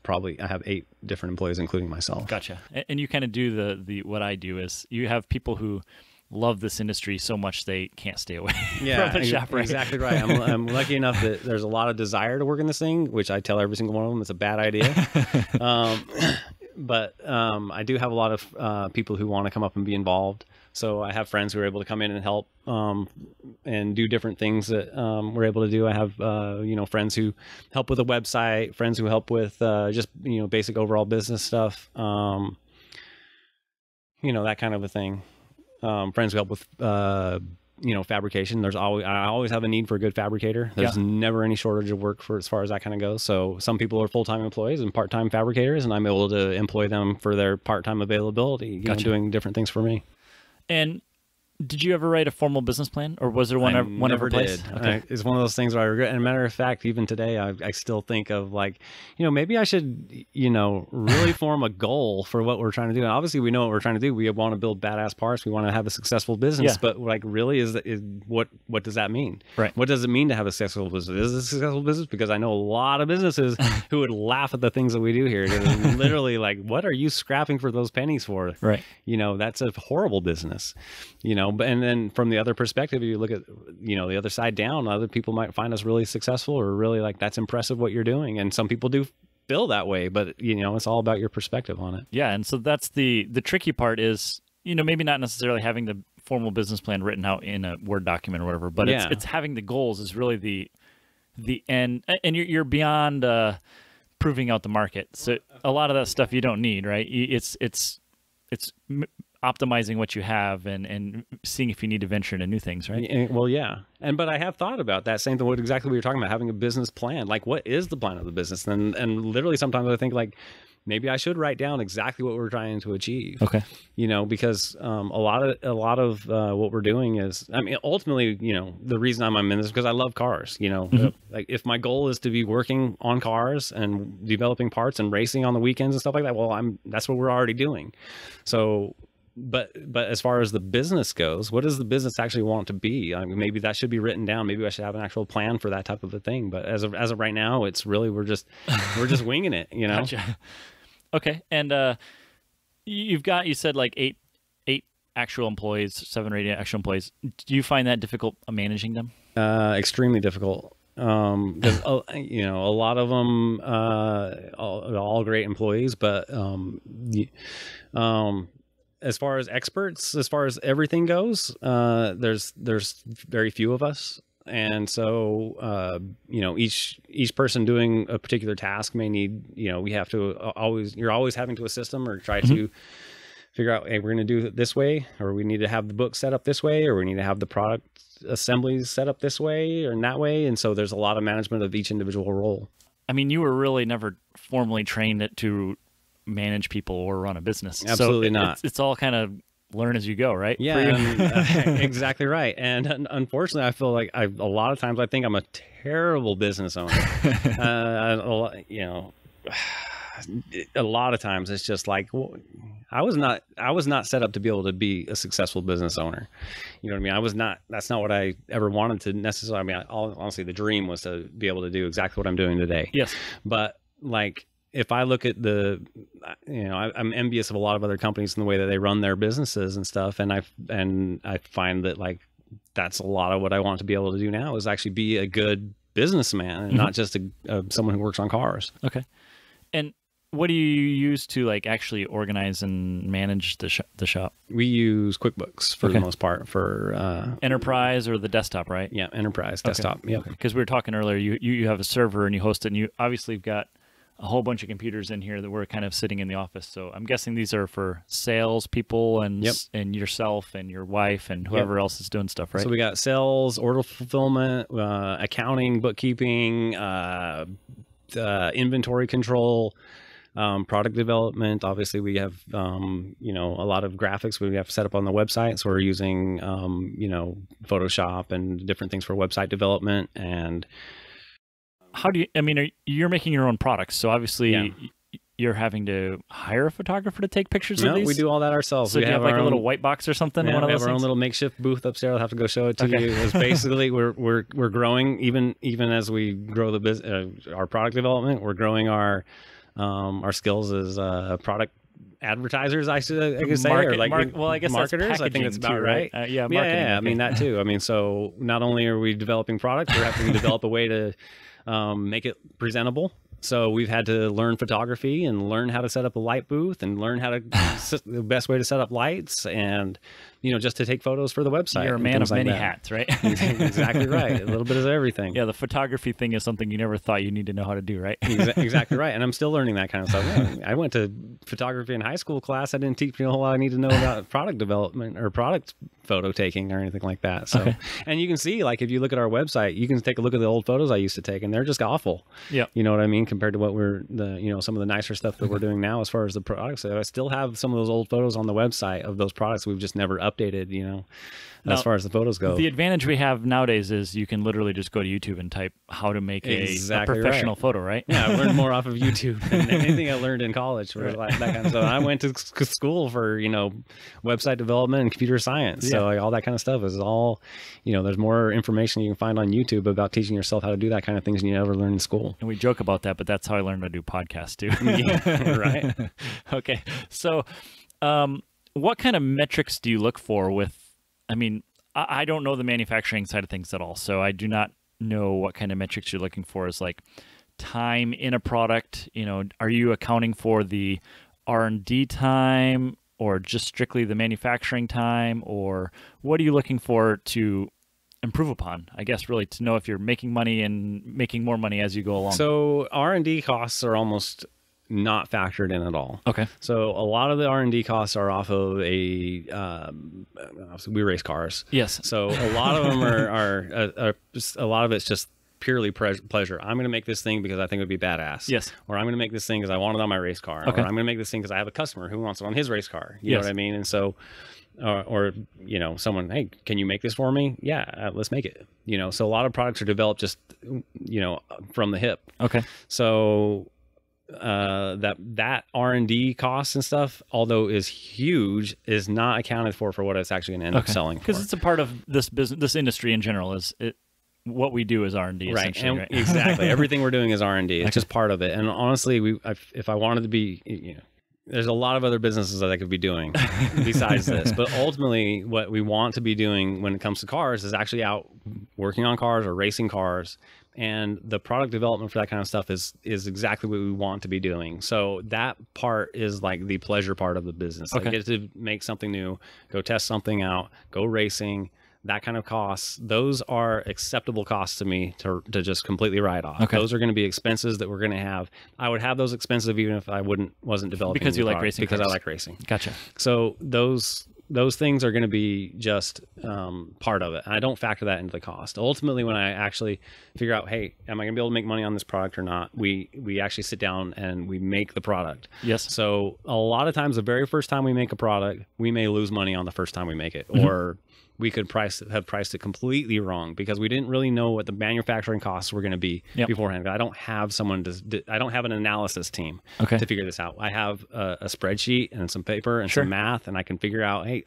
have 8 different employees, including myself. Gotcha. And you kind of do the what I do is you have people who love this industry so much they can't stay away from the shop, right? Exactly right. I'm lucky enough that there's a lot of desire to work in this thing, which I tell every single one of them it's a bad idea. But I do have a lot of people who want to come up and be involved. So I have friends who are able to come in and help and do different things that we're able to do. I have friends who help with a website, friends who help with just basic overall business stuff, that kind of a thing. Friends who help with fabrication. I always have a need for a good fabricator. There's never any shortage of work for as far as that kind of goes. So some people are full-time employees and part-time fabricators, and I'm able to employ them for their part-time availability, doing different things for me. And did you ever write a formal business plan, or was there one ever did? Okay. It's one of those things where I regret. And a matter of fact, even today, I still think of maybe I should, really form a goal for what we're trying to do. And obviously, we know what we're trying to do. We want to build badass parts. We want to have a successful business. But really, what does that mean? Right. What does it mean to have a successful business? Is it a successful business? Because I know a lot of businesses who would laugh at the things that we do here. They're literally like, what are you scrapping for those pennies for? Right. That's a horrible business. And then from the other perspective, you look at, the other side down, other people might find us really successful or really like, that's impressive what you're doing. And some people do feel that way, but it's all about your perspective on it. Yeah. And so that's the tricky part is, maybe not necessarily having the formal business plan written out in a Word document or whatever, but it's having the goals is really the end. And you're beyond proving out the market. So a lot of that stuff you don't need, right? It's optimizing what you have and seeing if you need to venture into new things, right? Well, yeah. But I have thought about that same thing, exactly what you're talking about, having a business plan. Like, what is the plan of the business? And literally sometimes I think like, maybe I should write down exactly what we're trying to achieve. Okay. Because a lot of what we're doing is, ultimately, the reason I'm in this is because I love cars. Like if my goal is to be working on cars and developing parts and racing on the weekends and stuff like that, well, that's what we're already doing. So, but as far as the business goes, what does the business actually want to be? Maybe that should be written down. Maybe I should have an actual plan for that type of a thing. But as of right now, it's really we're just winging it. Gotcha. Okay, and you said like eight actual employees, 7 or 8 actual employees. Do you find that difficult managing them? Extremely difficult. Because a lot of them all great employees, but as far as experts, as far as everything goes, there's very few of us. And so, each person doing a particular task may need, we have to you're always having to assist them or try to figure out, hey, we're going to do it this way, or we need to have the book set up this way, or we need to have the product assemblies set up this way or in that way. And so there's a lot of management of each individual role. You were really never formally trained to manage people or run a business. Absolutely not. It's all kind of learn as you go, right? Yeah, exactly right. And unfortunately, I feel like a lot of times I think I'm a terrible business owner. A lot of times it's just like, well, I was not set up to be able to be a successful business owner. You know what I mean? That's not what I ever wanted to necessarily. Honestly, the dream was to be able to do exactly what I'm doing today. Yes. But like, if I look at I'm envious of a lot of other companies in the way that they run their businesses and stuff. And I find that like, that's a lot of what I want to be able to do now is actually be a good businessman and not just someone who works on cars. Okay. And what do you use to like actually organize and manage the shop? We use Quickbooks for the most part for Enterprise or the desktop, right? Yeah, Enterprise desktop. Yeah. Because we were talking earlier, you have a server and you host it, and you obviously have got a whole bunch of computers in here that we're kind of sitting in the office. So I'm guessing these are for sales people and yourself and your wife and whoever else is doing stuff, right? So we got sales, order fulfillment, accounting, bookkeeping, inventory control, Product development, obviously we have, you know, a lot of graphics we have set up on the website. So we're using, you know, Photoshop and different things for website development. And how do you, I mean, you're making your own products. So obviously you're having to hire a photographer to take pictures of these? We do all that ourselves. So we do you have like a little white box or something? Yeah, one of we those have our own things? little makeshift booth upstairs. I'll have to go show it to you. It's basically we're growing even as we grow the business, our product development. We're growing our skills as product advertisers. I could say, or like well, I guess marketers. I think that's about right. Yeah, marketing. Yeah. I mean that too. I mean, so not only are we developing products, we're having to develop a way to make it presentable. So we've had to learn photography and learn how to set up a light booth and learn how to the best way to set up lights and, you know, just to take photos for the website. You're a man of many hats, right? Exactly right. A little bit of everything. Yeah, the photography thing is something you never thought you need to know how to do, right? Exactly right. And I'm still learning that kind of stuff. Yeah, I went to photography in high school class. I didn't teach me a whole lot I need to know about product development or product photo taking or anything like that. So, and you can see, like, if you look at our website, you can take a look at the old photos I used to take, and they're just awful. Yeah. You know what I mean? Compared to what some of the nicer stuff that we're doing now as far as the products. So I still have some of those old photos on the website of those products we've just never updated, you know, as far as the photos go. The advantage we have nowadays is you can literally just go to YouTube and type how to make a professional photo, right? Yeah, I learned more off of YouTube than anything I learned in college for like that kind of stuff. I went to school for, you know, website development and computer science. So like, all that kind of stuff is all, you know, there's more information you can find on YouTube about teaching yourself how to do that kind of things than you ever learn in school. And we joke about that, but that's how I learned to do podcasts too. Right. Okay. So what kind of metrics do you look for with, I mean, I don't know the manufacturing side of things at all, so I do not know what kind of metrics you're looking for as like time in a product. You know, are you accounting for the R&D time or just strictly the manufacturing time, or what are you looking for to improve upon, I guess, really to know if you're making money and making more money as you go along? So R&D costs are almost not factored in at all. Okay. So a lot of the R&D costs are off of we race cars. Yes. So a lot of them are just, a lot of it's just purely pleasure. I'm going to make this thing because I think it would be badass. Yes. Or I'm going to make this thing because I want it on my race car. Okay. Or I'm going to make this thing because I have a customer who wants it on his race car. You know what I mean? And so, or, you know, someone, hey, can you make this for me? Yeah, let's make it. You know, so a lot of products are developed just, you know, from the hip. Okay. So that R&D costs and stuff, although is huge, is not accounted for what it's actually going to end up selling for. Because it's a part of this business, this industry in general is what we do is R&D, essentially. And right? Exactly. Everything we're doing is R&D. It's just part of it. And honestly, if I wanted to be, you know, there's a lot of other businesses that I could be doing besides this. But ultimately, what we want to be doing when it comes to cars is actually out working on cars or racing cars. And the product development for that kind of stuff is exactly what we want to be doing. So that part is like the pleasure part of the business. I get to make something new, go test something out, go racing, that kind of costs. Those are acceptable costs to me to just completely write off. Those are going to be expenses that we're going to have. I would have those expenses even if I wasn't developing because you like racing. Because I like racing. Gotcha. So those things are going to be just part of it. I don't factor that into the cost. Ultimately, when I actually figure out, hey, am I going to be able to make money on this product or not? We actually sit down and we make the product. Yes. So a lot of times, the very first time we make a product, we may lose money on the first time we make it, or we could have priced it completely wrong because we didn't really know what the manufacturing costs were going to be beforehand. I don't have I don't have an analysis team to figure this out. I have a spreadsheet and some paper and some math, and I can figure out, hey,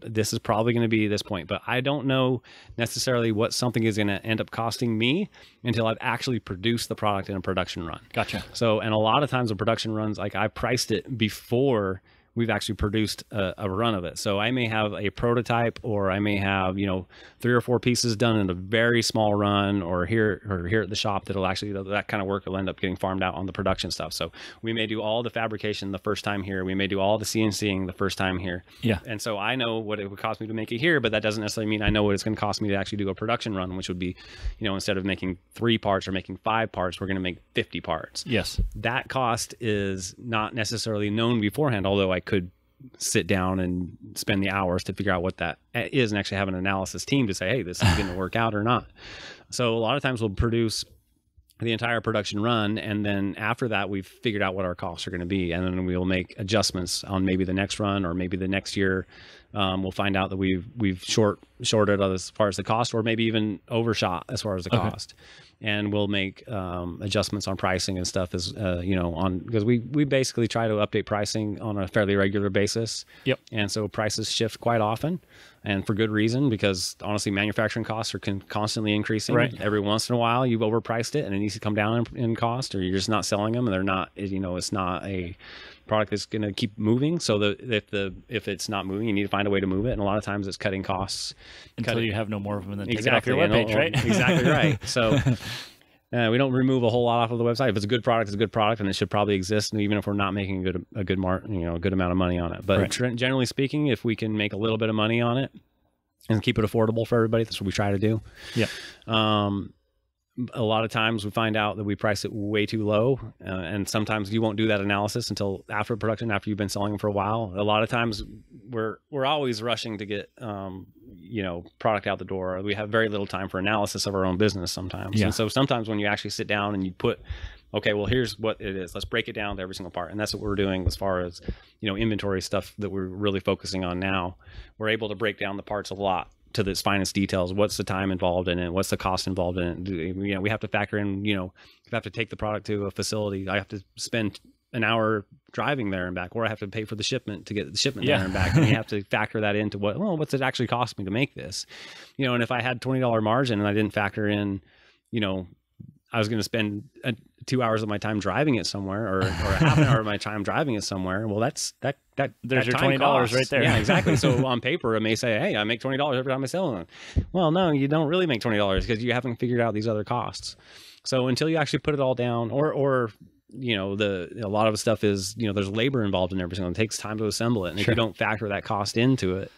this is probably going to be this point, but I don't know necessarily what something is going to end up costing me until I've actually produced the product in a production run. Gotcha. So, and a lot of times the production runs, like I priced it before we've actually produced a run of it. So I may have a prototype, or I may have, you know, 3 or 4 pieces done in a very small run, or here at the shop that'll actually, that kind of work will end up getting farmed out on the production stuff. So we may do all the fabrication the first time here. We may do all the CNCing the first time here. Yeah. And so I know what it would cost me to make it here, but that doesn't necessarily mean I know what it's going to cost me to actually do a production run, which would be, you know, instead of making 3 parts or making 5 parts, we're going to make 50 parts. Yes. That cost is not necessarily known beforehand, although I could sit down and spend the hours to figure out what that is and actually have an analysis team to say, hey, this is going to work out or not. So a lot of times we'll produce the entire production run, and then after that we've figured out what our costs are going to be, and then we'll make adjustments on maybe the next run or maybe the next year. We'll find out that we've shorted as far as the cost, or maybe even overshot as far as the cost, and we'll make adjustments on pricing and stuff as because we basically try to update pricing on a fairly regular basis. Yep. And so prices shift quite often, and for good reason, because honestly manufacturing costs are constantly increasing. Right. Every once in a while you've overpriced it and it needs to come down in cost, or you're just not selling them and they're not, it's not a product that's going to keep moving. So if it's not moving, you need to find a way to move it, and a lot of times it's cutting costs until you have no more of them, and then exactly take it off your webpage, right? Exactly right. So we don't remove a whole lot off of the website. If it's a good product, it's a good product, and it should probably exist, and even if we're not making a good amount of money on it. But generally speaking, if we can make a little bit of money on it and keep it affordable for everybody, that's what we try to do. Yeah. A lot of times we find out that we price it way too low, and sometimes you won't do that analysis until after production, after you've been selling them for a while. A lot of times we're always rushing to get product out the door. We have very little time for analysis of our own business sometimes. Yeah. And so sometimes when you actually sit down and you put, okay, well, here's what it is, let's break it down to every single part. And that's what we're doing as far as inventory stuff that we're really focusing on now. We're able to break down the parts a lot to its finest details. What's the time involved in it? What's the cost involved in it? We have to factor in, if I have to take the product to a facility, I have to spend an hour driving there and back, or I have to pay for the shipment to get the shipment there and back. And you have to factor that into what's it actually cost me to make this? And if I had $20 margin and I didn't factor in, I was going to spend 2 hours of my time driving it somewhere, or a half an hour of my time driving it somewhere. Well, there's your $20 right there. Yeah, exactly. So on paper, it may say, hey, I make $20 every time I sell it. Well, no, you don't really make $20 because you haven't figured out these other costs. So until you actually put it all down, or a lot of the stuff is, there's labor involved in every single. It takes time to assemble it, and if you don't factor that cost into it,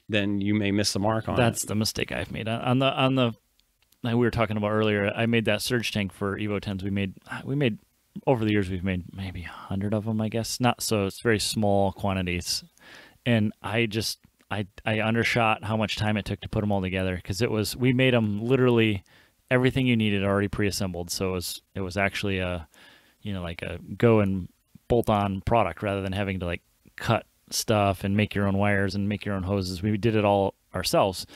then you may miss the mark on it. That's the mistake I've made on the. Like we were talking about earlier, I made that surge tank for Evo 10s. We made over the years, we've made maybe 100 of them, I guess. It's very small quantities. And I undershot how much time it took to put them all together, because we made them literally everything you needed already pre-assembled. So it was actually like a go and bolt on product, rather than having to like cut stuff and make your own wires and make your own hoses. We did it all ourselves.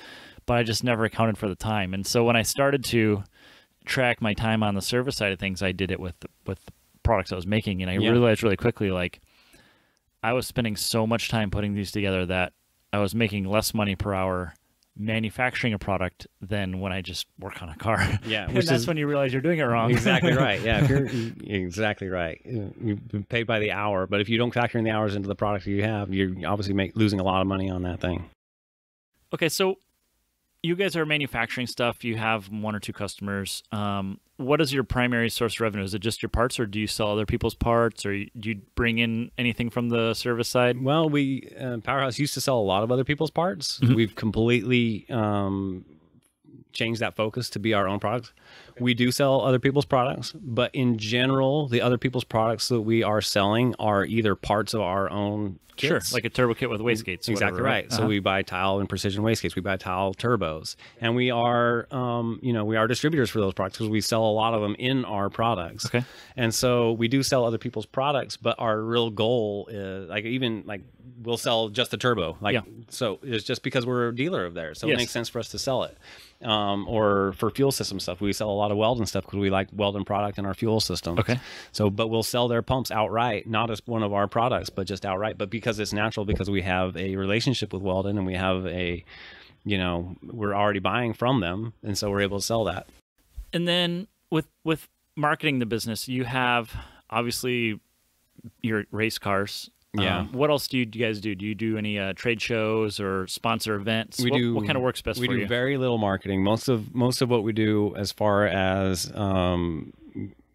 But I just never accounted for the time. And so when I started to track my time on the service side of things, I did it with the products I was making. And I realized really quickly, like, I was spending so much time putting these together that I was making less money per hour manufacturing a product than when I just work on a car. Yeah. And that's when you realize you're doing it wrong. Exactly right. Yeah. Exactly right. You're paid by the hour, but if you don't factor in the hours into the product you have, you're obviously losing a lot of money on that thing. Okay. So you guys are manufacturing stuff. You have one or two customers. What is your primary source of revenue? Is it just your parts, or do you sell other people's parts, or do you bring in anything from the service side? Well, we Powerhouse used to sell a lot of other people's parts. Mm-hmm. We've completely changed that focus to be our own products. We do sell other people's products, but in general, the other people's products that we are selling are either parts of our own kits. Sure, like a turbo kit with wastegates. Exactly right. Uh-huh. So we buy tile and precision wastegates. We buy tile turbos, and we are, we are distributors for those products because we sell a lot of them in our products. Okay. And so we do sell other people's products, but our real goal is we'll sell just the turbo. So it's just because we're a dealer of theirs, so it makes sense for us to sell it. Or for fuel system stuff, we sell a lot of Weldon stuff because we like Weldon product in our fuel system. Okay. So, but we'll sell their pumps outright, not as one of our products, but just outright. But because it's natural, because we have a relationship with Weldon and we have we're already buying from them, and so we're able to sell that. And then with marketing the business, you have obviously your race cars. Yeah. What else do you guys do? Do you do any trade shows or sponsor events? What kind of works best for you? We do very little marketing. Most of what we do, as far as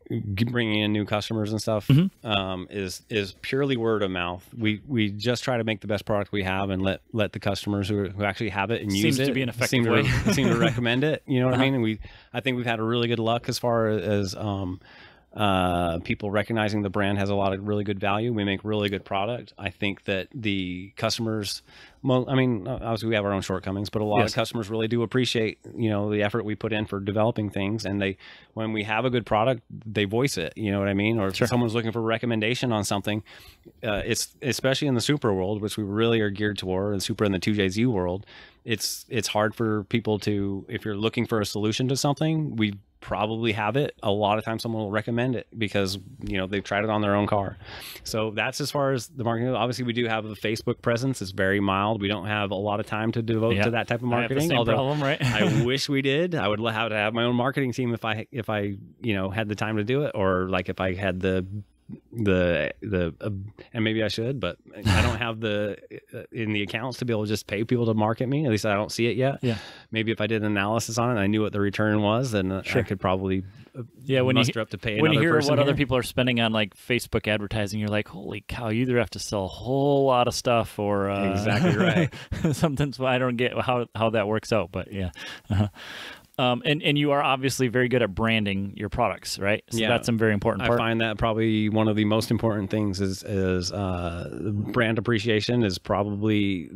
bringing in new customers and stuff, is purely word of mouth. We just try to make the best product we have and let the customers who actually have it and use it seems to be an effective way. seem to recommend it. You know what I mean? And I think we've had a really good luck as far as people recognizing the brand has a lot of really good value. We make really good product. I think that the customers, well, I mean, obviously we have our own shortcomings, but a lot of customers really do appreciate, the effort we put in for developing things. And when we have a good product, they voice it, you know what I mean? Or if someone's looking for a recommendation on something, it's especially in the Supra world, which we really are geared toward, and Supra and the 2JZ world, it's hard for people to, if you're looking for a solution to something, we probably have it. A lot of times someone will recommend it because they've tried it on their own car. So that's as far as the marketing. Obviously we do have a Facebook presence. It's very mild. We don't have a lot of time to devote to that type of marketing. I have the same problem, right? I wish we did. I would have to have my own marketing team if I had the time to do it, or like if I had the and maybe I should, but I don't have in the accounts to be able to just pay people to market me. At least I don't see it yet. Yeah. Maybe if I did an analysis on it and I knew what the return was, then I could probably muster up to pay another person. When you hear what other people are spending on like Facebook advertising, you're like, holy cow, you either have to sell a whole lot of stuff or exactly right. Sometimes I don't get how that works out, but yeah. And you are obviously very good at branding your products, right? So that's a very important part. I find that probably one of the most important things is brand appreciation is probably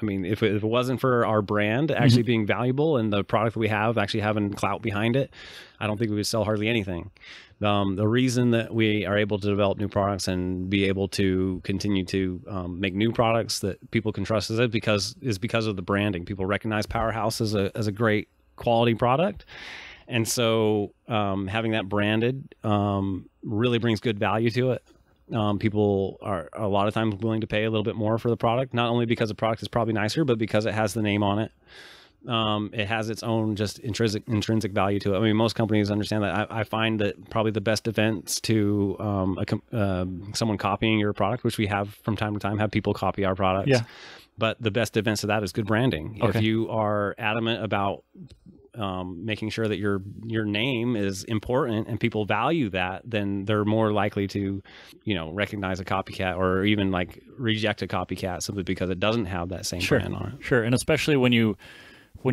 if it wasn't for our brand actually being valuable and the product we have actually having clout behind it, I don't think we would sell hardly anything. The reason that we are able to develop new products and be able to continue to make new products that people can trust is because of the branding. People recognize Powerhouse as a great quality product, and so having that branded really brings good value to it. People are a lot of times willing to pay a little bit more for the product, not only because the product is probably nicer, but because it has the name on it. It has its own just intrinsic value to it. I mean, most companies understand that. I find that probably the best defense to someone copying your product, which we have from time to time, have people copy our products. Yeah. But the best defense of that is good branding. Okay. If you are adamant about making sure that your name is important and people value that, then they're more likely to, recognize a copycat or even like reject a copycat simply because it doesn't have that same brand on it. Sure. And especially when you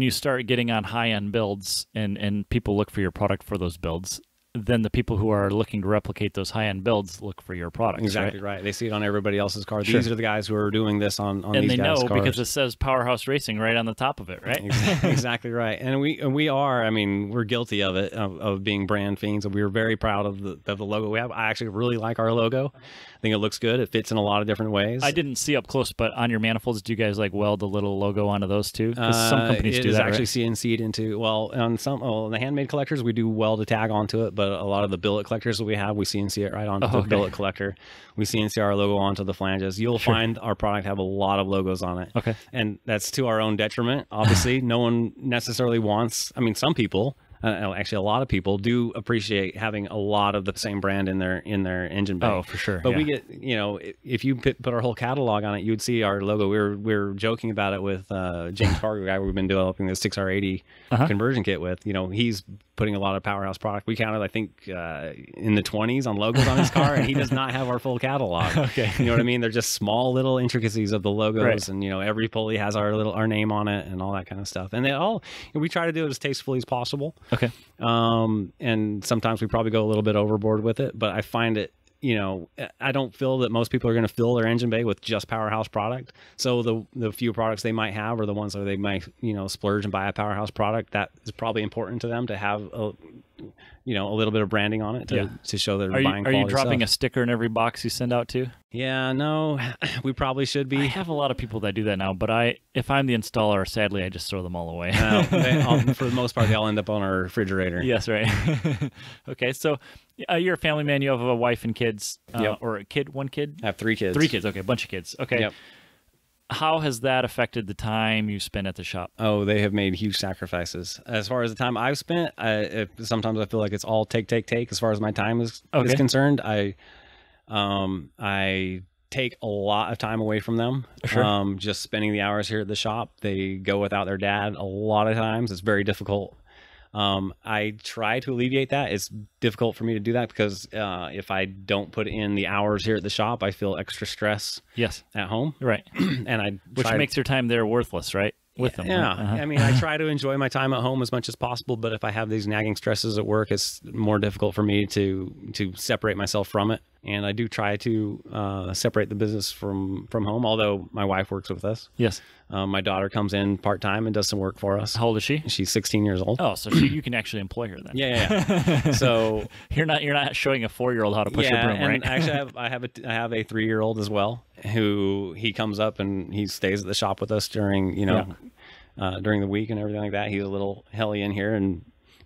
start getting on high-end builds and people look for your product for those builds, then the people who are looking to replicate those high-end builds look for your products. Exactly right. They see it on everybody else's car. Sure. These are the guys who are doing this on and these guys' cars. And they know because it says Powerhouse Racing right on the top of it, right? Exactly right. And we are. I mean, we're guilty of it, of being brand fiends. And we're very proud of the logo we have. I actually really like our logo. I think it looks good. It fits in a lot of different ways. I didn't see up close, but on your manifolds, do you guys like weld the little logo onto those too? Because some companies do that, right? It is actually CNC'd into, on the handmade collectors, we do weld a tag onto it, but a lot of the billet collectors that we have, we CNC it right onto the billet collector. We CNC our logo onto the flanges. You'll find our product have a lot of logos on it. Okay. And that's to our own detriment. Obviously, no one necessarily wants, some people, actually a lot of people do appreciate having a lot of the same brand in their engine bay. Oh, for sure. But we get, if you put our whole catalog on it, you would see our logo. We were joking about it with James Fargo, guy we've been developing this 6R80 conversion kit with. He's putting a lot of Powerhouse product. We counted, I think, in the 20s on logos on his car, and he does not have our full catalog. Okay. You know what I mean? They're just small little intricacies of the logos, right. And every pulley has our name on it and all that kind of stuff. And we try to do it as tastefully as possible. Okay. And sometimes we probably go a little bit overboard with it, but I find it, I don't feel that most people are going to fill their engine bay with just Powerhouse product. So the few products they might have are the ones that they might, splurge and buy a Powerhouse product. That is probably important to them to have a little bit of branding on it to show they're buying quality. Are you dropping stuff. A sticker in every box you send out to? Yeah, no, we probably should be. I have a lot of people that do that now, but if I'm the installer, sadly, I just throw them all away. For the most part, they all end up on our refrigerator. Yes, right. Okay, so you're a family man. You have a wife and kids, or one kid? I have 3 kids. 3 kids, okay, a bunch of kids. Okay. Yep. How has that affected the time you spend at the shop? Oh, they have made huge sacrifices. As far as the time I've spent, sometimes I feel like it's all take. As far as my time is concerned, I take a lot of time away from them. Sure. Just spending the hours here at the shop. They go without their dad a lot of times. It's very difficult. I try to alleviate that. It's difficult for me to do that because if I don't put in the hours here at the shop, I feel extra stress. Yes. At home. Right. And which makes your time there worthless, right? with them. Yeah. Right? I mean, I try to enjoy my time at home as much as possible, but if I have these nagging stresses at work, it's more difficult for me to separate myself from it. And I do try to separate the business from home, although my wife works with us. Yes. My daughter comes in part-time and does some work for us. How old is she? She's 16 years old. Oh, so you can actually employ her then. Yeah. So you're not showing a 4-year-old how to push a broom, and right? actually I have a 3-year-old as well, who he comes up and he stays at the shop with us during during the week and everything like that. He's a little hellion here,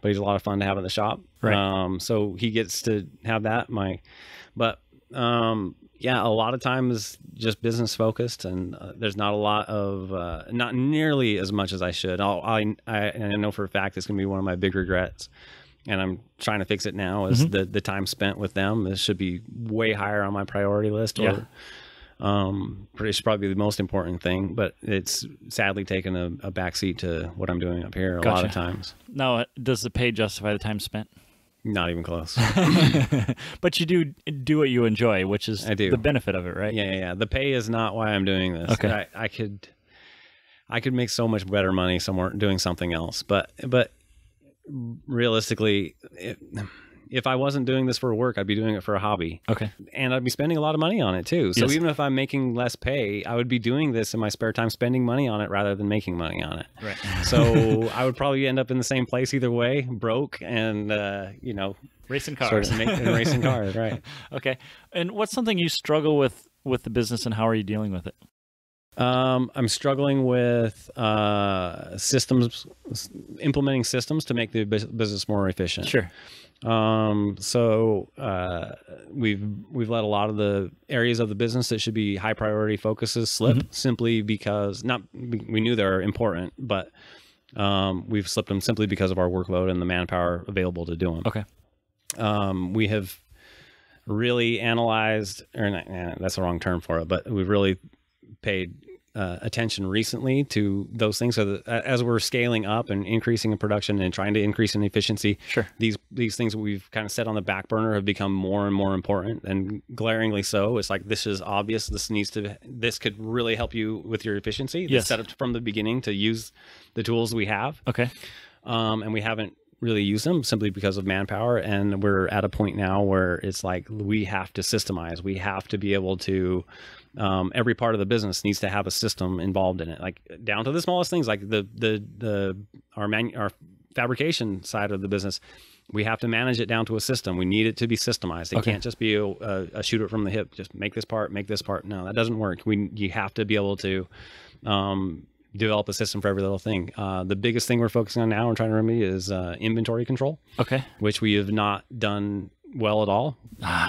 but he's a lot of fun to have at the shop. Right. So he gets to have that. A lot of times just business focused, and there's not a lot of not nearly as much as I should. And I know for a fact it's going to be one of my big regrets, and I'm trying to fix it now. Is the time spent with them? This should be way higher on my priority list. Or it's probably the most important thing, but it's sadly taken a backseat to what I'm doing up here a lot of times. Now, does the pay justify the time spent? Not even close. But you do what you enjoy, which is the benefit of it, right? Yeah. The pay is not why I'm doing this. Okay. I could make so much better money somewhere doing something else, but realistically, if I wasn't doing this for work, I'd be doing it for a hobby. Okay. And I'd be spending a lot of money on it too. So Yes. even if I'm making less pay, I would be doing this in my spare time, spending money on it rather than making money on it. Right. So I would probably end up in the same place either way, broke and, Racing cars. sort of racing cars, right. Okay. And what's something you struggle with the business, and how are you dealing with it? I'm struggling with systems, implementing systems to make the business more efficient. Sure. So we've let a lot of the areas of the business that should be high priority focuses slip simply because we knew they're important, but we've slipped them simply because of our workload and the manpower available to do them. Okay. We have really analyzed, that's the wrong term for it, but we've really paid attention recently to those things, so that as we're scaling up and increasing in production and trying to increase in efficiency, sure, these things that we've kind of set on the back burner have become more and more important, and glaringly so. It's like, this is obvious. This could really help you with your efficiency. Yes. Set up from the beginning to use the tools we have. Okay. And we haven't really use them simply because of manpower, and we're at a point now where it's like we have to systemize. We have to be able to every part of the business needs to have a system involved in it, like down to the smallest things, like our fabrication side of the business. We have to manage it down to a system. We need it to be systemized. It can't just be a shoot it from the hip, just make this part. No, that doesn't work. You have to be able to develop a system for every little thing. The biggest thing we're focusing on now and trying to remedy is inventory control. Okay. Which we have not done well at all.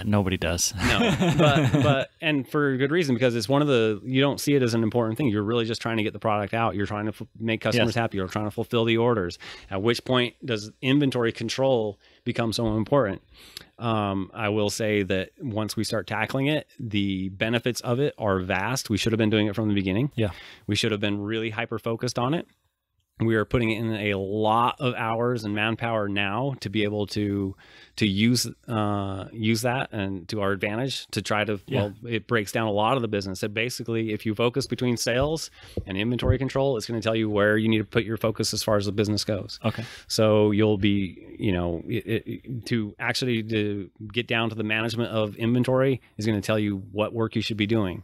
Nobody does. No, but and for good reason, because it's one of you don't see it as an important thing. You're really just trying to get the product out. You're trying to make customers happy. You're trying to fulfill the orders. At which point does inventory control become so important? I will say that once we start tackling it, the benefits of it are vast. We should have been doing it from the beginning. Yeah. We should have been really hyper-focused on it. We are putting in a lot of hours and manpower now to be able to use that and to our advantage to try to, well, it breaks down a lot of the business. It basically, if you focus between sales and inventory control, it's going to tell you where you need to put your focus as far as the business goes. Okay. So you'll be, to get down to the management of inventory is going to tell you what work you should be doing.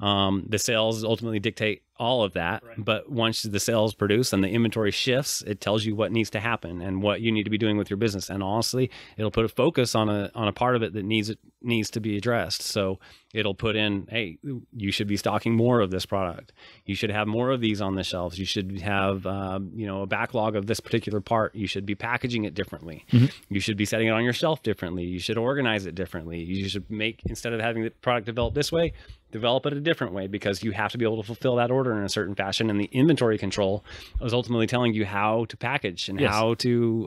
The sales ultimately dictate all of that, but once the sales produce and the inventory shifts, it tells you what needs to happen and what you need to be doing with your business. And honestly, it'll put a focus on a part of it that needs to be addressed. So it'll put in, hey, you should be stocking more of this product. You should have more of these on the shelves. You should have, a backlog of this particular part. You should be packaging it differently. You should be setting it on your shelf differently. You should organize it differently. You should instead of having the product developed this way, develop it a different way, because you have to be able to fulfill that order in a certain fashion. And the inventory control is ultimately telling you how to package and how to,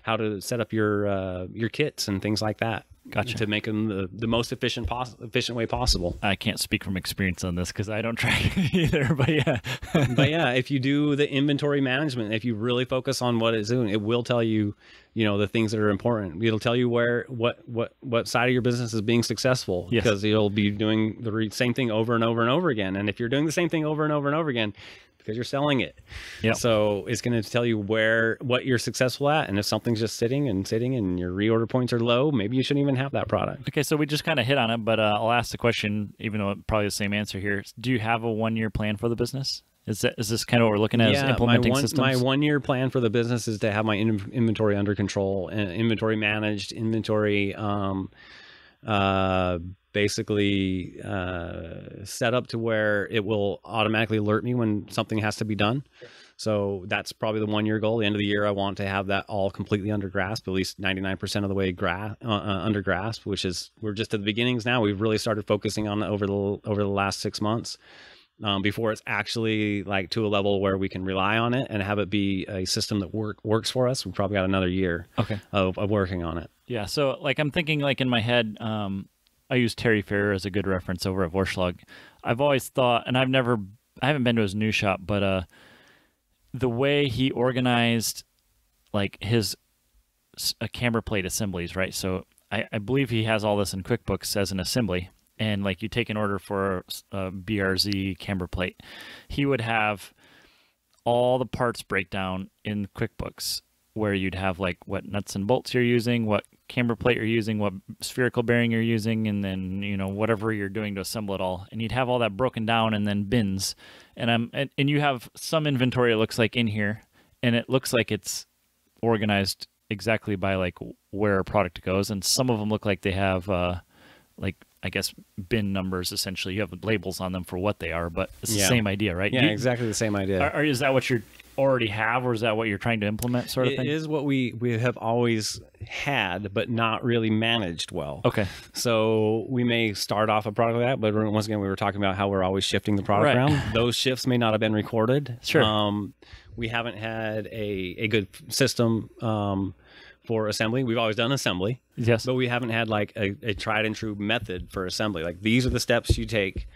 how to set up your kits and things like that. Gotcha. To make them the most efficient way possible. I can't speak from experience on this because I don't track it either, but yeah. But yeah, if you do the inventory management, if you really focus on what it's doing, it will tell you, the things that are important. It'll tell you what side of your business is being successful, because you'll be doing the same thing over and over and over again. And if you're doing the same thing over and over and over again, because you're selling it. Yep. So it's going to tell you what you're successful at. And if something's just sitting and your reorder points are low, maybe you shouldn't even have that product. Okay, so we just kind of hit on it, but I'll ask the question, even though it's probably the same answer here. Do you have a 1-year plan for the business? Is this kind of what we're looking at as implementing systems? My 1-year plan for the business is to have my inventory under control, and inventory managed, inventory basically set up to where it will automatically alert me when something has to be done. So that's probably the 1-year goal. The end of the year, I want to have that all completely under grasp, at least 99% of the way under grasp, which is, we're just at the beginnings now. We've really started focusing on it over the last 6 months. Before it's actually like to a level where we can rely on it and have it be a system that works for us. We've probably got another year of working on it. Yeah. So like, I'm thinking like in my head, I use Terry Ferrer as a good reference over at Vorschlag. I've always thought, and I haven't been to his new shop, but the way he organized like his camber plate assemblies, right? So I believe he has all this in QuickBooks as an assembly. And like you take an order for a BRZ camber plate, he would have all the parts breakdown in QuickBooks, where you'd have like what nuts and bolts you're using, what camber plate you're using, what spherical bearing you're using, and then, you know, whatever you're doing to assemble it all. And you'd have all that broken down and then bins. And you have some inventory, it looks like, in here, and it looks like it's organized exactly by like where a product goes. And some of them look like they have like, I guess, bin numbers. Essentially, you have labels on them for what they are, but it's the same idea, right? Yeah, exactly the same idea. Is that what you already have, or is that what you're trying to implement, sort of thing? It is what we have always had, but not really managed well. Okay. So we may start off a product like that, but once again, we were talking about how we're always shifting the product around. Those shifts may not have been recorded. Sure. We haven't had a good system for assembly. We've always done assembly. Yes. But we haven't had like a tried and true method for assembly. Like, these are the steps you take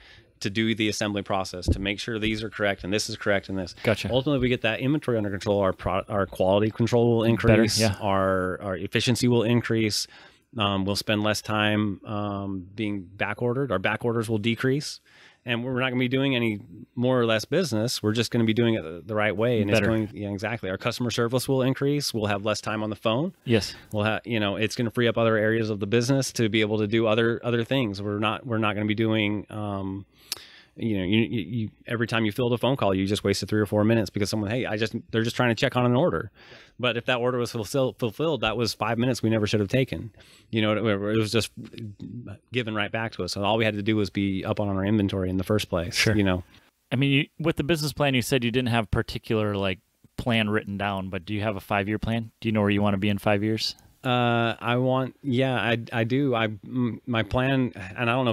to do the assembly process to make sure these are correct and this is correct and this. Gotcha. Ultimately, we get that inventory under control. Our quality control will increase. Better, yeah. Our efficiency will increase. We'll spend less time being back ordered. Our back orders will decrease. And we're not going to be doing any more or less business. We're just going to be doing it the right way. And Better. it's going, yeah, exactly. Our customer service will increase. We'll have less time on the phone. Yes. We'll have, it's going to free up other areas of the business to be able to do other things. We're not going to be doing, you every time you filled a phone call, you just wasted 3 or 4 minutes because someone, they're just trying to check on an order. But if that order was fulfilled, that was 5 minutes we never should have taken. It was just given right back to us. So all we had to do was be up on our inventory in the first place. Sure. I mean, with the business plan, you said you didn't have particular like plan written down, but do you have a 5-year plan? Do you know where you want to be in 5 years? I do. My plan, and I don't know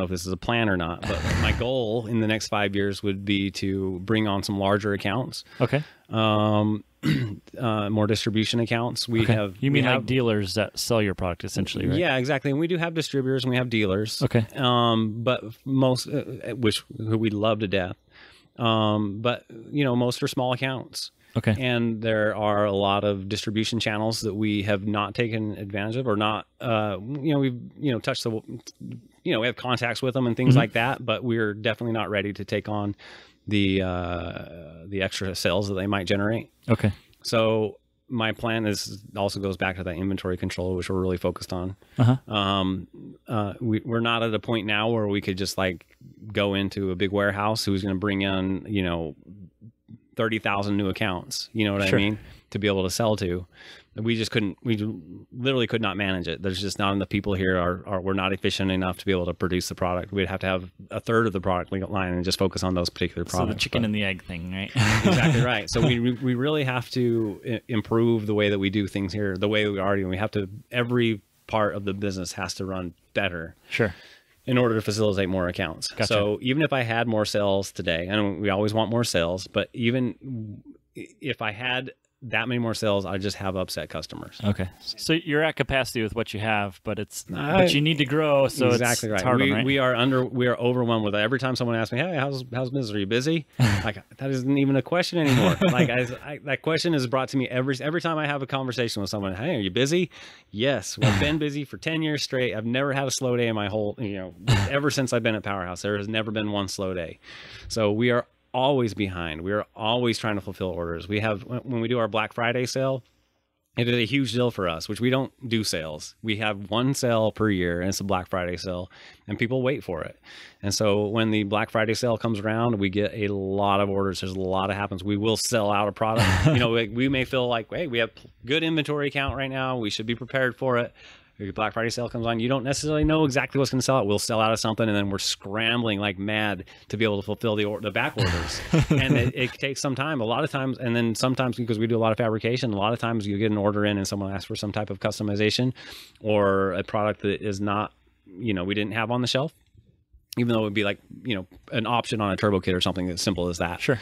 if this is a plan or not, but my goal in the next 5 years would be to bring on some larger accounts. Okay. More distribution accounts. You mean like dealers that sell your product, essentially, right? Yeah, exactly. And we do have distributors and we have dealers. Okay. But most, who we love to death. But most are small accounts. Okay. And there are a lot of distribution channels that we have not taken advantage of, or not, we've, touched the, we have contacts with them and things like that, but we're definitely not ready to take on the extra sales that they might generate. Okay. So my plan also goes back to that inventory control, which we're really focused on. We're not at a point now where we could just like go into a big warehouse who's going to bring in, 30,000 new accounts, you know what I mean, to be able to sell to. We literally could not manage it. There's just not enough people here we're not efficient enough to be able to produce the product. We'd have to have a third of the product line and just focus on those particular products. So the chicken and the egg thing, right? Exactly right. So we really have to improve the way that we do things here, the way we have to, every part of the business has to run better. Sure. In order to facilitate more accounts. Gotcha. So even if I had more sales today, and we always want more sales, but even if I had that many more sales, I just have upset customers. Okay. So you're at capacity with what you have, but but you need to grow. So exactly it's right. hard, right? We are overwhelmed with it. Every time someone asks me, "Hey, how's business? Are you busy?" Like, that isn't even a question anymore. Like that question is brought to me every time I have a conversation with someone. "Hey, are you busy?" Yes. Well, I've been busy for 10 years straight. I've never had a slow day in my whole, ever since I've been at Powerhouse. There has never been one slow day. So we are always behind. We are always trying to fulfill orders. We have, when we do our Black Friday sale, it is a huge deal for us, which we don't do sales. We have one sale per year, and it's a Black Friday sale, and people wait for it. And so when the Black Friday sale comes around, we get a lot of orders. There's a lot that happens. We will sell out a product. You know, we may feel like, hey, we have good inventory count right now. We should be prepared for it. If Black Friday sale comes on, you don't necessarily know exactly what's going to sell out. We'll sell out of something, and then we're scrambling like mad to be able to fulfill the back orders. And it takes some time. A lot of times, and then sometimes, because we do a lot of fabrication, a lot of times you get an order in and someone asks for some type of customization or a product that is not, you know, we didn't have on the shelf. Even though it would be like, you know, an option on a turbo kit or something as simple as that. Sure.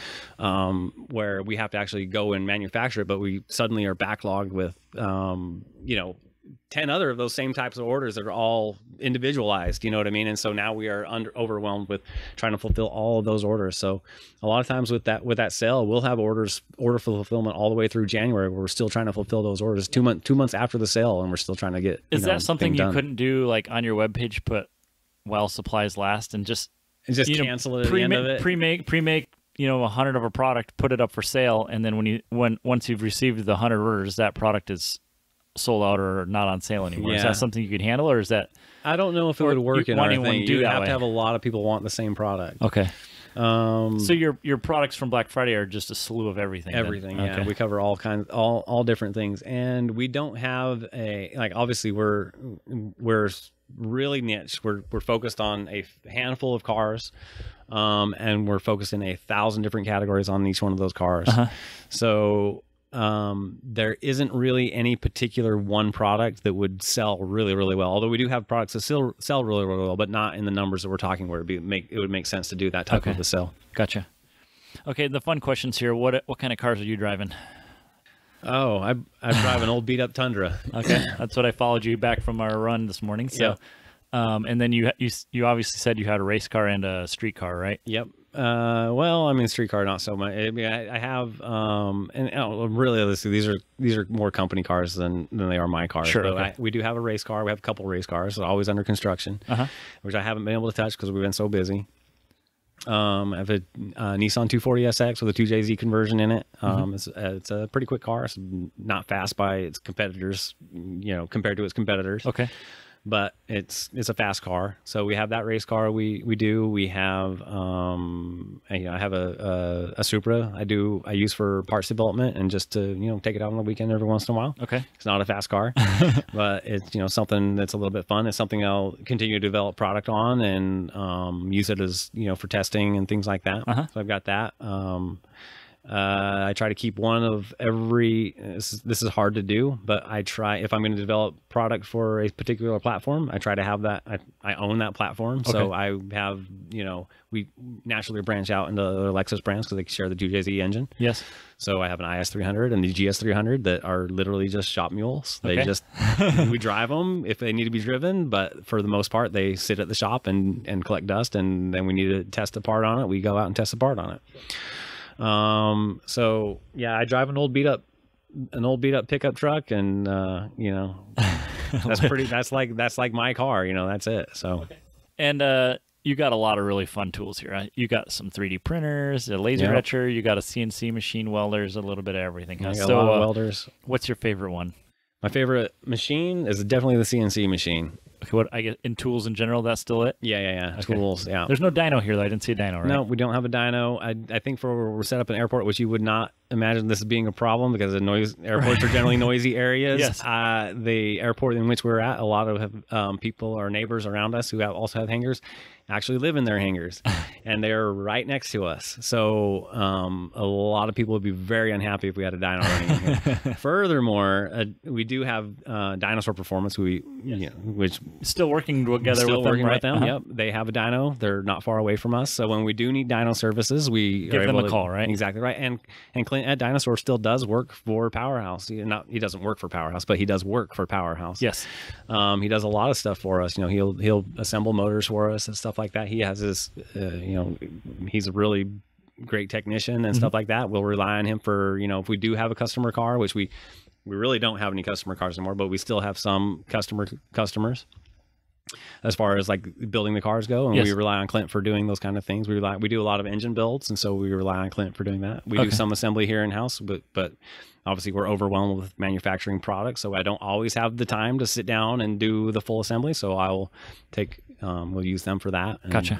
Where we have to actually go and manufacture it, but we suddenly are backlogged with, you know, 10 other of those same types of orders that are all individualized, you know what I mean? And so now we are overwhelmed with trying to fulfill all of those orders. So a lot of times with that sale, we'll have order fulfillment all the way through January, where we're still trying to fulfill those orders 2 months after the sale, and we're still trying to get. Is that something you couldn't do, like on your webpage, put while supplies last and just cancel it at the end of it? Pre-make, you know, 100 of a product, put it up for sale, and then once you've received the 100 orders, that product is sold out or not on sale anymore. Yeah. Is that something you could handle, or is that? I don't know if it would work in our thing. You have way? to have a lot of people want the same product. Okay. So your products from Black Friday are just a slew of everything. Everything, then? yeah. Okay. We cover all kinds, all different things, and we don't have obviously we're really niche. We're focused on a handful of cars, and we're focused in 1,000 different categories on each one of those cars. So there isn't really any particular one product that would sell really, really well. Although we do have products that still sell really, really well, but not in the numbers that we're talking where it would make sense to do that type of a sale. Gotcha. Okay, the fun questions here. What kind of cars are you driving? Oh, I drive an old beat up Tundra. Okay, that's what I followed you back from our run this morning. So, and then you obviously said you had a race car and a street car, right? Yep. Well, I mean, street car, not so much. I mean, I have, and really, these are more company cars than they are my cars. Sure. Okay. We do have a race car. We have a couple race cars, always under construction, which I haven't been able to touch because we've been so busy. I have a Nissan 240SX with a 2JZ conversion in it. It's a pretty quick car. It's not fast by its competitors, you know, compared to its competitors. Okay. But it's a fast car. So we have that race car. We have I have a Supra. I use for parts development and just to, you know, take it out on the weekend every once in a while. Okay. It's not a fast car, but it's, you know, something that's a little bit fun. It's something I'll continue to develop product on and use it as, you know, for testing and things like that. So I've got that. I try to keep one of every, this is hard to do, but I try, if I'm going to develop product for a particular platform, I try to have that, I own that platform. Okay. So I have, you know, we naturally branch out into the Lexus brands because they share the 2JZ engine. Yes. So I have an IS300 and the GS300 that are literally just shop mules. They just, we drive them if they need to be driven, but for the most part, they sit at the shop and collect dust. And then we need to test a part on it. We go out and test a part on it. So yeah, I drive an old beat up pickup truck, and you know, that's like my car, you know, that's it. So, and you got a lot of really fun tools here. Right? You got some 3D printers, a laser etcher, you got a CNC machine, welders, a little bit of everything. I got a lot of welders. What's your favorite one? My favorite machine is definitely the CNC machine. Okay, what I get in tools in general, that's still it? Yeah. Okay. Tools, yeah. There's no dyno here, though. I didn't see a dyno, right? No, we don't have a dyno. I think we're set up in an airport, which you would not imagine this being a problem because airports are generally noisy areas. Yes. The airport in which we're at, a lot of people or neighbors around us who also have hangars actually live in their hangars, and they're right next to us. So a lot of people would be very unhappy if we had a dyno running here. Furthermore, we do have Dinosaur Performance, which still working together still with working them, right? with them. Yep, they have a dyno. They're not far away from us, so when we do need dyno services, we give them a call, right? Exactly right. And Clint at Dinosaur still does work for Powerhouse. He doesn't work for Powerhouse, but he does work for Powerhouse. Yes. He does a lot of stuff for us. You know, he'll assemble motors for us and stuff like that. He has his, he's a really great technician and stuff like that. We'll rely on him for, you know, if we do have a customer car, which we really don't have any customer cars anymore, but we still have some customers. as far as like building the cars go, and Yes. we rely on Clint for doing those kind of things. We do a lot of engine builds, and so we rely on Clint for doing that. We do some assembly here in house, but obviously we're overwhelmed with manufacturing products, so I don't always have the time to sit down and do the full assembly. So I will we'll use them for that. Gotcha.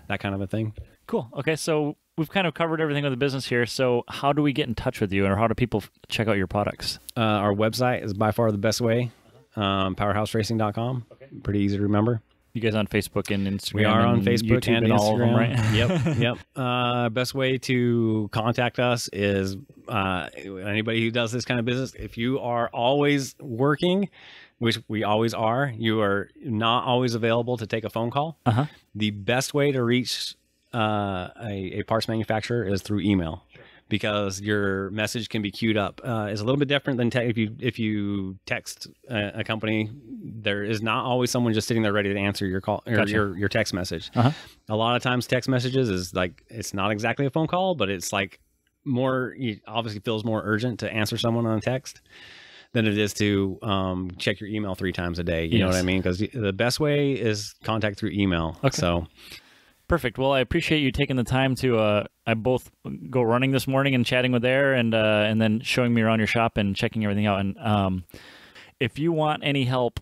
That kind of a thing. Cool. Okay, so we've kind of covered everything with the business here. So how do we get in touch with you, or how do people check out your products? Our website is by far the best way. PowerhouseRacing.com. Pretty easy to remember. You guys on Facebook and Instagram? We are on and Facebook YouTube and all of them, Instagram. right? Yep. Best way to contact us is anybody who does this kind of business. If you are always working, which we always are, you are not always available to take a phone call. The best way to reach a parts manufacturer is through email. Because your message can be queued up. It's a little bit different than if you text a company. There is not always someone just sitting there ready to answer your call or your text message. A lot of times text messages is like, it's not exactly a phone call, but it's like it obviously feels more urgent to answer someone on a text than it is to check your email 3 times a day. You know what I mean? Because the best way is contact through email. So. Perfect. Well, I appreciate you taking the time to I both go running this morning and chatting with Air and then showing me around your shop and checking everything out. And if you want any help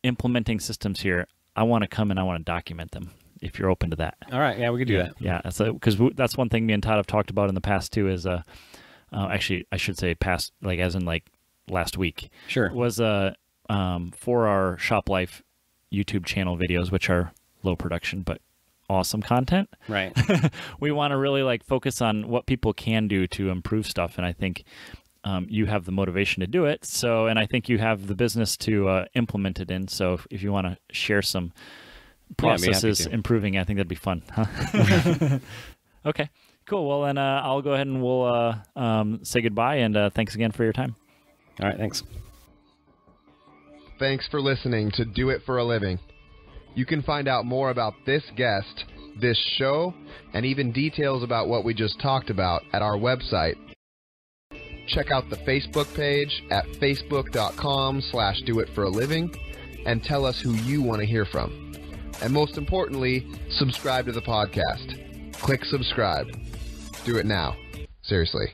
implementing systems here, I want to come and I want to document them. If you're open to that. All right. Yeah, we could do that. Yeah, because that's one thing me and Todd have talked about in the past too. Is actually I should say past, like as in like last week. Sure. Was for our Shop Life YouTube channel videos, which are low production but awesome content. Right. We want to really like focus on what people can do to improve stuff, and I think you have the motivation to do it. So, and I think you have the business to implement it in. So, if you want to share some processes improving, I think that'd be fun. Huh? Okay, cool. Well, then I'll go ahead and we'll say goodbye, and thanks again for your time. All right, thanks. Thanks for listening to Do It for a Living. You can find out more about this guest, this show, and even details about what we just talked about at our website. Check out the Facebook page at facebook.com/doitforaliving and tell us who you want to hear from. And most importantly, subscribe to the podcast. Click subscribe. Do it now. Seriously.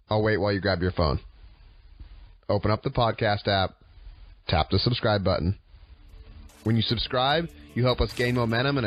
I'll wait while you grab your phone. Open up the podcast app. Tap the subscribe button. When you subscribe, you help us gain momentum and